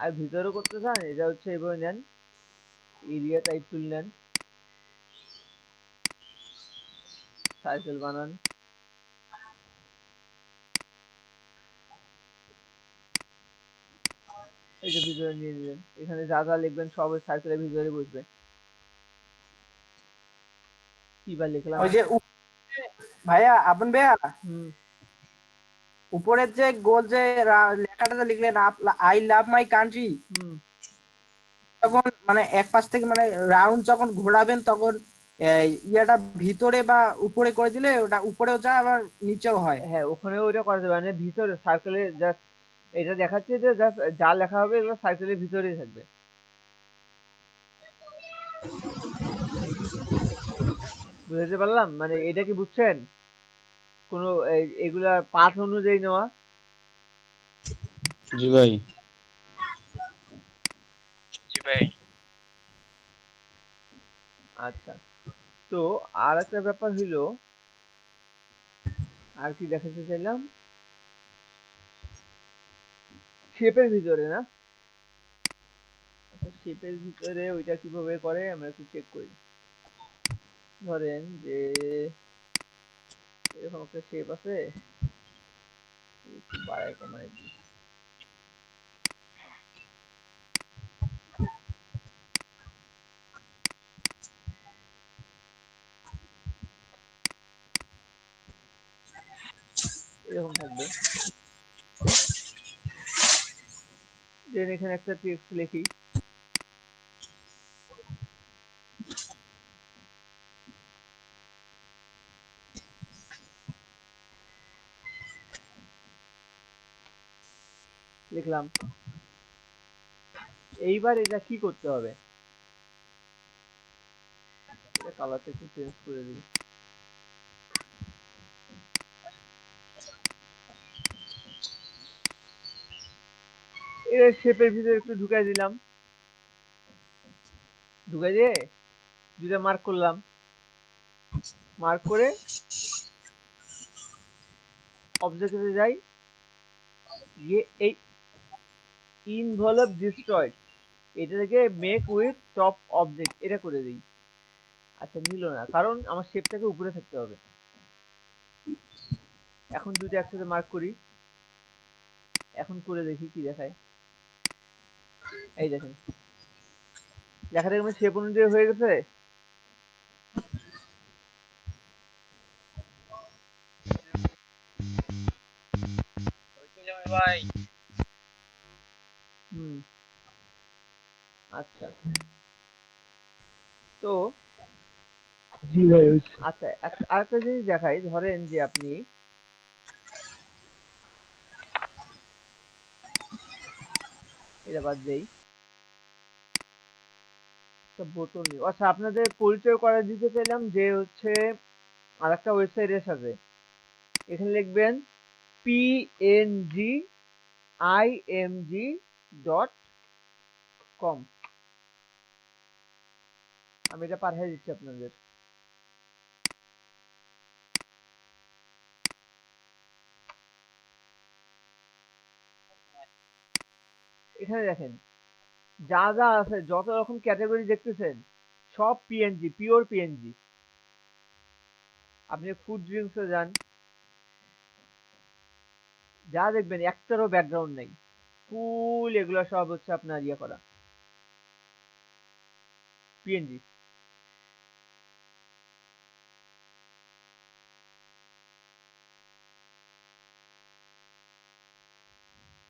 আর ভিতরে করতে চান এটা হচ্ছে এইভাবে নেন, এরিয়া টাইপ টুল নেন, সার্কেল বানান, এই যে ভিতরে নিয়ে নিলেন, এখানে যা যা লিখবেন সব ওই সার্কেলের ভিতরে বসবে। কি বা লিখলাম ওই যে ভাইয়া আপন ভাইয়া হুম উপরের যে গোল যে লেখাটা লিখলেন আই লাভ মাই কান্ট্রি, হুম তখন মানে এক পাশ থেকে মানে রাউন্ড যখন ঘোরাবেন তখন ইয়াটা ভিতরে বা উপরে করে দিলে ওটা উপরেও যায় আবার নিচেও হয়। হ্যাঁ ওখানেও ওইটা করা যাবে, মানে ভিতরে সার্কেলে জাস্ট এটা দেখাচ্ছে যে জাস্ট যা লেখা হবে এগুলো সার্কেলের ভিতরেই থাকবে। বুঝতে পারলাম, মানে এটা কি বুঝছেন কোনো এগুলা পাথ অনুযায়ী নেওয়া? জি ভাই। আচ্ছা তো আর একটা ব্যাপার হইলো, আর কি দেখাতে চাইলাম, শেপের ভিতরে না, আচ্ছা শেপের ভিতরে ওইটা কিভাবে করে আমরা একটু চেক করি। ধরেন যে এরকম একটা শেপ আছে, একটু বাড়ায় কমায় দিই। এরকম থাকবে, দেন এখানে একটা টেক্সট লিখি, লিখলাম। এইবার এটা কি করতে হবে, এটা কালারটা একটু চেঞ্জ করে দিই। এর শেপের ভিতরে একটু ঢুকাই দিলাম, ঢুকাই দিয়ে দুটা মার্ক করলাম, মার্ক করে অবজেক্টে যাই, গিয়ে এই ইনভলভ ডিস্ট্রয়েড এটা থেকে মেক উইথ টপ অবজেক্ট এটা করে দিই। আচ্ছা নিল না, কারণ আমার শেপটাকে উপরে থাকতে হবে। এখন দুটো একসাথে মার্ক করি, এখন করে দেখি কি দেখায়। এই দেখেন লেখাটা আমার শেপ অনুযায়ী হয়ে গেছে। ভাই হুম আচ্ছা তো আচ্ছা আরেকটা জিনিস দেখাই, ধরেন যে আপনি এটা বাদ দেই, একটা বোতল নিই। আচ্ছা আপনাদের পরিচয় করে দিতে চাইলাম যে হচ্ছে আর একটা ওয়েবসাইট এর সাথে, এখানে লিখবেন pngimg.com, আমি এটা পাঠিয়ে দিচ্ছি আপনাদের। এখানে দেখেন যা যা আছে, যত রকম ক্যাটাগরি দেখতেছেন সব পিএনজি, পিওর পিএনজি। আপনি ফুড ড্রিঙ্কসে যান, যা দেখবেন একটারও ব্যাকগ্রাউন্ড নেই, ফুল এগুলো সব হচ্ছে আপনার ইয়ে করা পিএনজি।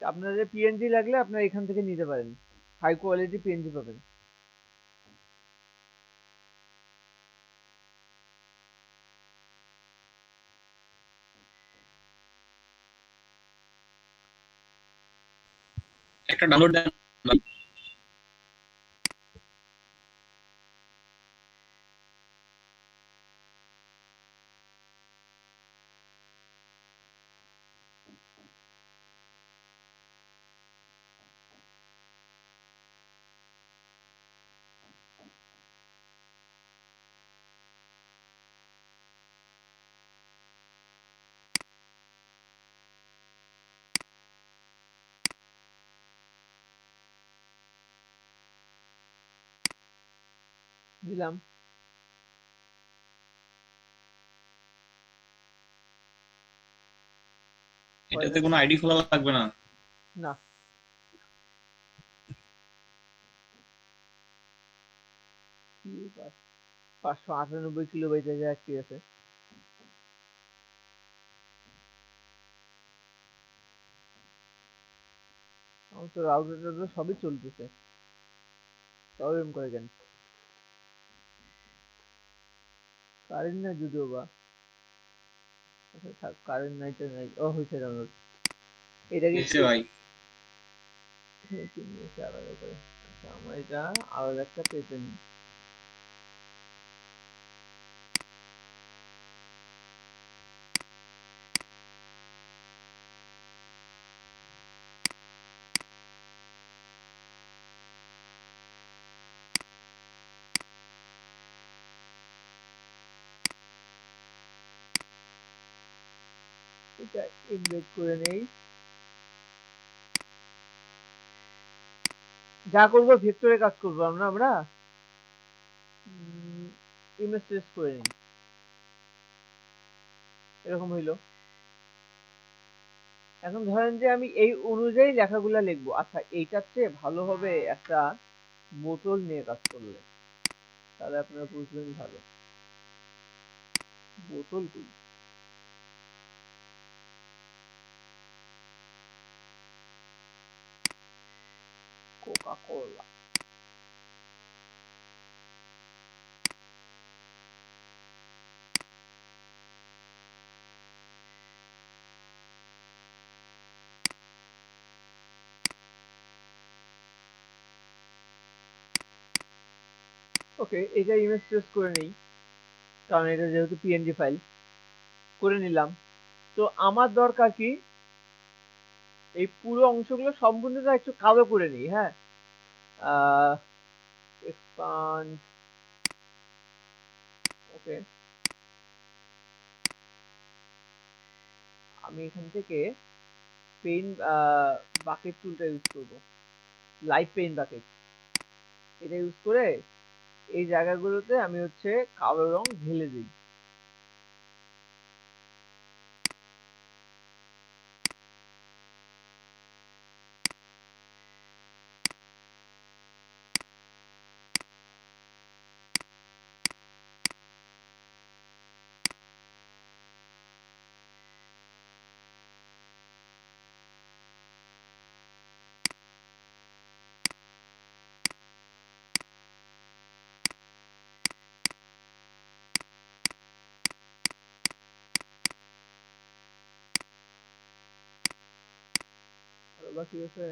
আপনাদের পিএনজি লাগলে আপনারা এখান থেকে নিতে পারেন, হাই কোয়ালিটি পিএনজি পাবেন। একটা ডাউনলোড দেন ভাই। দিলাম। এটাতে কোনো আইডি খোলা লাগবে না। না, কি 598 কিলোবাইট একটি আছে। আমার তো রাউটার সবই চলতেছে, তাও এরকম করে কেন? কারেন্ট নাই যদিও বা। আচ্ছা থাক, কারেন্ট নাই তো নাই। ও হয়েছে ডাউনলোড। এটাকে এসে ভাই আলাদা করে। আচ্ছা আমার এটা আলাদা একটা পেতে নিই। এটা এমবেড করে নেই। যা করবো ভেক্টরে কাজ করবো আমরা ইমেজ টেস্ট করে নিই। এরকম হইলো। এখন ধরেন যে আমি এই অনুযায়ী লেখাগুলা লিখবো। আচ্ছা এইটার চেয়ে ভালো হবে একটা বোতল নিয়ে কাজ করলে, তাহলে আপনারা বুঝবেন ভালো। বোতল কই? কোকা কোলা। ওকে, এটা ইমেজ টেস্ট করে নেই, কারণ এটা যেহেতু পিএনজি ফাইল। করে নিলাম। তো আমার দরকার কি, এই পুরো অংশগুলো সম্পূর্ণটা একটু কালো করে নিই। হ্যাঁ, এক্সপান্ড। ওকে, আমি এখান থেকে পেইন বাকেট টুলটা ইউজ করব, লাইট পেইন বাকেট। এটা ইউজ করে এই জায়গাগুলোতে আমি হচ্ছে কালো রং ঢেলে দিই। আর বাকি আছে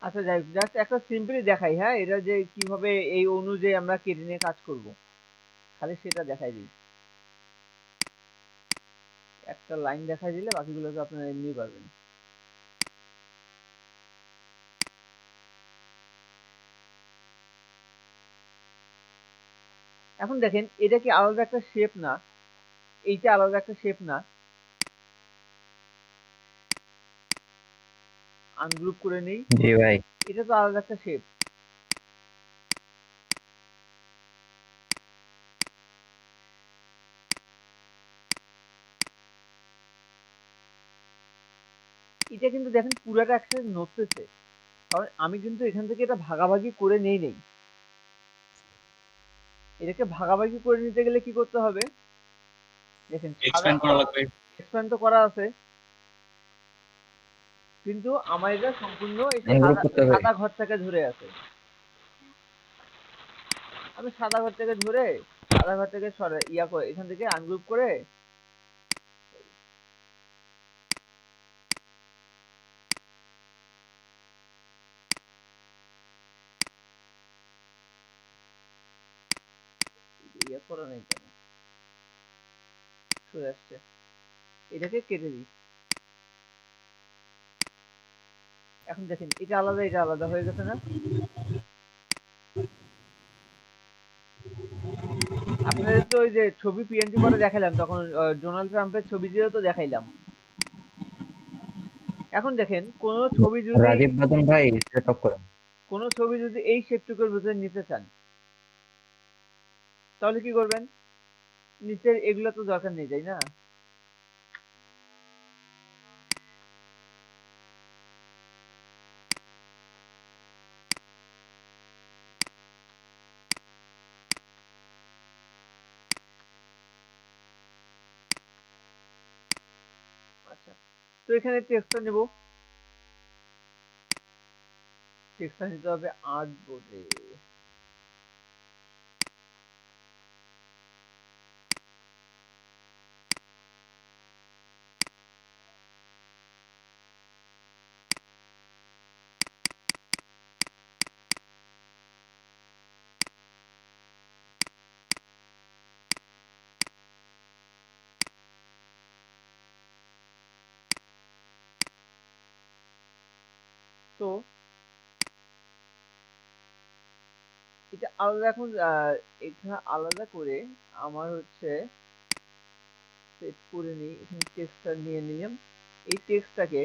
আচ্ছা যাই হোক, জাস্ট একটা সিম্পলি দেখাই। হ্যাঁ, এটা যে কিভাবে এই অনুযায়ী আমরা কেটে নিয়ে কাজ করব, খালি সেটা দেখাই দিই। একটা লাইন দেখাই দিলে বাকিগুলো তো আপনারা এমনি পারবেন। এখন দেখেন এটা কি আলাদা একটা শেপ না? এইটা আলাদা একটা শেপ না? আনগ্রুপ করে নেই। জি ভাই। এটা তো আলাদা একটা শেপ। এটা কিন্তু দেখেন পুরাটা একসাথে নড়তেছে, কারণ আমি কিন্তু এখান থেকে এটা ভাগাভাগি করে নেই। এটাকে ভাগাভাগি করে নিতে গেলে কি করতে হবে দেখেন, এক্সপ্যান্ড করা লাগবে। এক্সপ্যান্ড তো করা আছে, কিন্তু আমার এটা সম্পূর্ণ এনগ্রুপ করতে হবে। সাদা ঘরটাকে ধরে আছে। আমি সাদা ঘর থেকে ধরে সাদা ঘর থেকে সরে ইয়া করে এখান থেকে আনগ্রুপ করে ইয়া করে নাই কেন চলে আসছে, এটাকে কেটে দিই। এখন দেখেন এটা আলাদা হয়ে গেছে না? আপনাদের তো ওই যে ছবি পিএনজি করে দেখালাম তখন ডোনাল্ড ট্রাম্পের ছবি দিয়েও তো দেখাইলাম। এখন দেখেন কোন ছবি যদি রাজীব বাদন ভাই সেট আপ করেন। কোন ছবি যদি এই শেপটুকুর ভিতরে নিতে চান তাহলে কি করবেন? নিচের এগুলো তো দরকার নেই, তাই না? আচ্ছা, তো এখানে টেক্সটটা নেব, টেক্সটটা নিতে হবে আর্ট বোর্ডে। তো এটা আলাদা এখন এখানে আলাদা করে আমার হচ্ছে সেট করে নিই। এখানে টেক্সটটা নিয়ে নিলাম, এই টেক্সটটাকে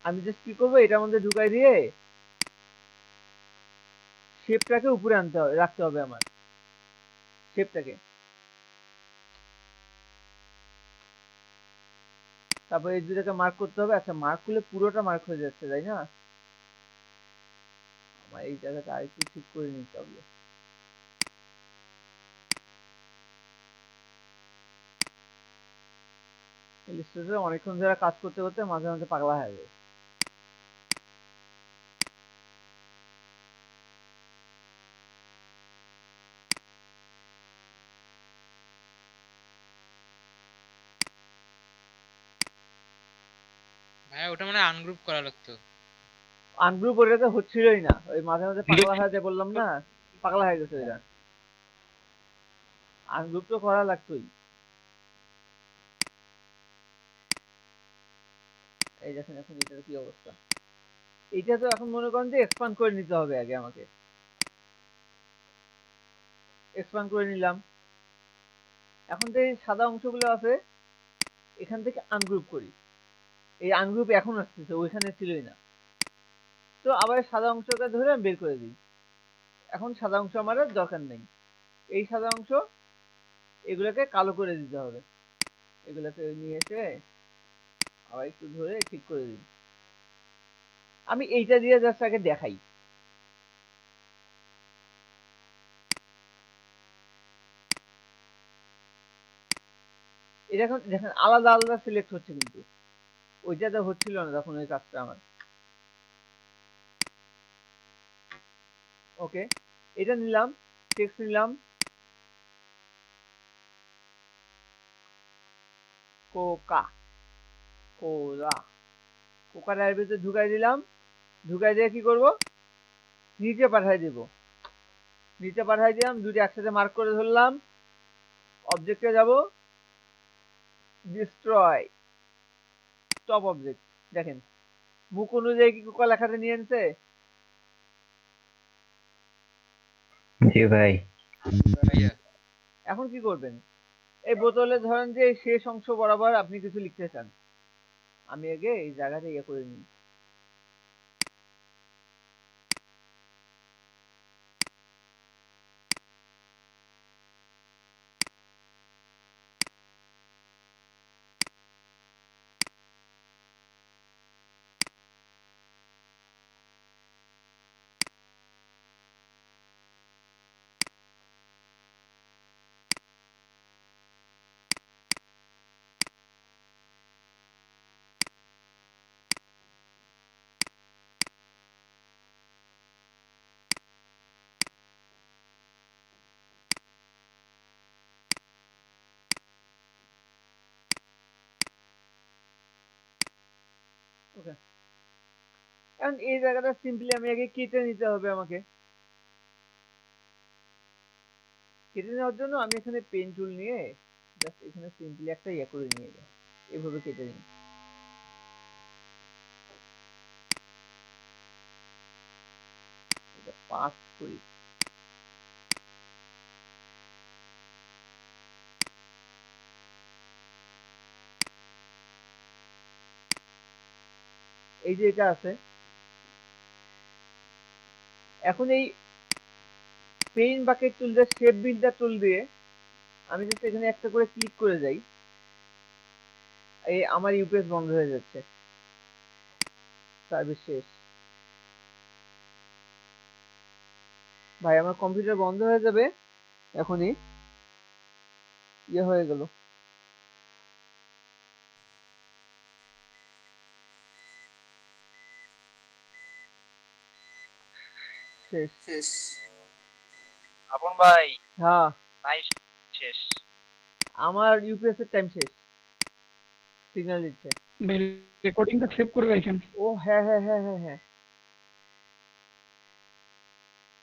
আমি জাস্ট কি করবো এটার মধ্যে ঢুকাই দিয়ে শেপটাকে উপরে আনতে হবে, রাখতে হবে আমার শেপটাকে। তারপর এই দুটাকে মার্ক করতে হবে। আচ্ছা, মার্ক করলে পুরোটা মার্ক হয়ে যাচ্ছে, তাই না? আমার এই জায়গাটা আরেকটু ঠিক করে নিতে হবে। ইলাস্ট্রেটরে অনেকক্ষণ ধরে কাজ করতে করতে মাঝে মাঝে পাগলা হয়ে যায়। ভাইয়া ওটা মানে আনগ্রুপ করা লাগতো। আনগ্রুপ ওটাতে হচ্ছিলই না, ওই মাঝে মাঝে পাগলা হয়ে যায়, বললাম না পাগলা হয়ে গেছে ওইটা। আনগ্রুপ তো করা লাগতোই। এই দেখেন এখন এটার কি অবস্থা। এইটা তো এখন মনে করেন যে এক্সপান্ড করে নিতে হবে আগে আমাকে। এক্সপান্ড করে নিলাম। এখন তো এই সাদা অংশগুলো আছে, এখান থেকে আনগ্রুপ করি। এই আনগ্রুপ এখন আসতেছে, ওইখানে ছিলই না। তো আবার সাদা অংশটা ধরে আমি বের করে দিই। এখন সাদা অংশ আমার আর দরকার নেই। এই সাদা অংশ এগুলোকে কালো করে দিতে হবে। এগুলোকে নিয়ে এসে আবার একটু ধরে ঠিক করে দিই। আমি এইটা দিয়ে জাস্ট আগে দেখাই। এটা এখন দেখেন আলাদা আলাদা সিলেক্ট হচ্ছে, কিন্তু ওইটাতে হচ্ছিল না তখন ওই কাজটা আমার। ওকে, এটা নিলাম, টেক্সট নিলাম, কোকা কোলা, কোকাটার ভিতরে ঢুকাই দিলাম। ঢুকাই দিয়ে কি করব? নিচে পাঠাই দিব। নিচে পাঠাই দিলাম, দুটো একসাথে মার্ক করে ধরলাম। অবজেক্টে যাব, ডিস্ট্রয় টপ অবজেক্ট। দেখেন মুখ অনুযায়ী কি কোকা লেখাটা নিয়ে আনছে? জি ভাই। ভাইয়া এখন কি করবেন? এই বোতলে ধরেন যে এই শেষ অংশ বরাবর আপনি কিছু লিখতে চান, আমি আগে এই জায়গাটা ইয়ে করে নিই। ওকে, এখন এই জায়গাটা সিম্পলি আমি আগে কেটে নিতে হবে আমাকে। কেটে নেওয়ার জন্য আমি এখানে পেন টুল নিয়ে জাস্ট এখানে সিম্পলি একটা ইয়ে করে নিয়ে যাই, এভাবে কেটে নিই। এটা পাস করি। এই যে এটা আছে, এখন এই পেইন্ট বাকেট টুল দিয়ে শেপ বিল্ডার টুল দিয়ে আমি জাস্ট এখানে একটা করে ক্লিক করে যাই, এই আমার ইউপিএস বন্ধ হয়ে যাচ্ছে, সার্ভিস শেষ। ভাই আমার কম্পিউটার বন্ধ হয়ে যাবে এখনই, ইয়ে হয়ে গেল। শেষ। শেষ। আপন ভাই হ্যাঁ ভাই শেষ। আমার ইউপিএস এর টাইম শেষ, সিগন্যাল দিচ্ছে। রেকর্ডিংটা সেভ করে রাখেন। ও হ্যাঁ হ্যাঁ হ্যাঁ হ্যাঁ হ্যাঁ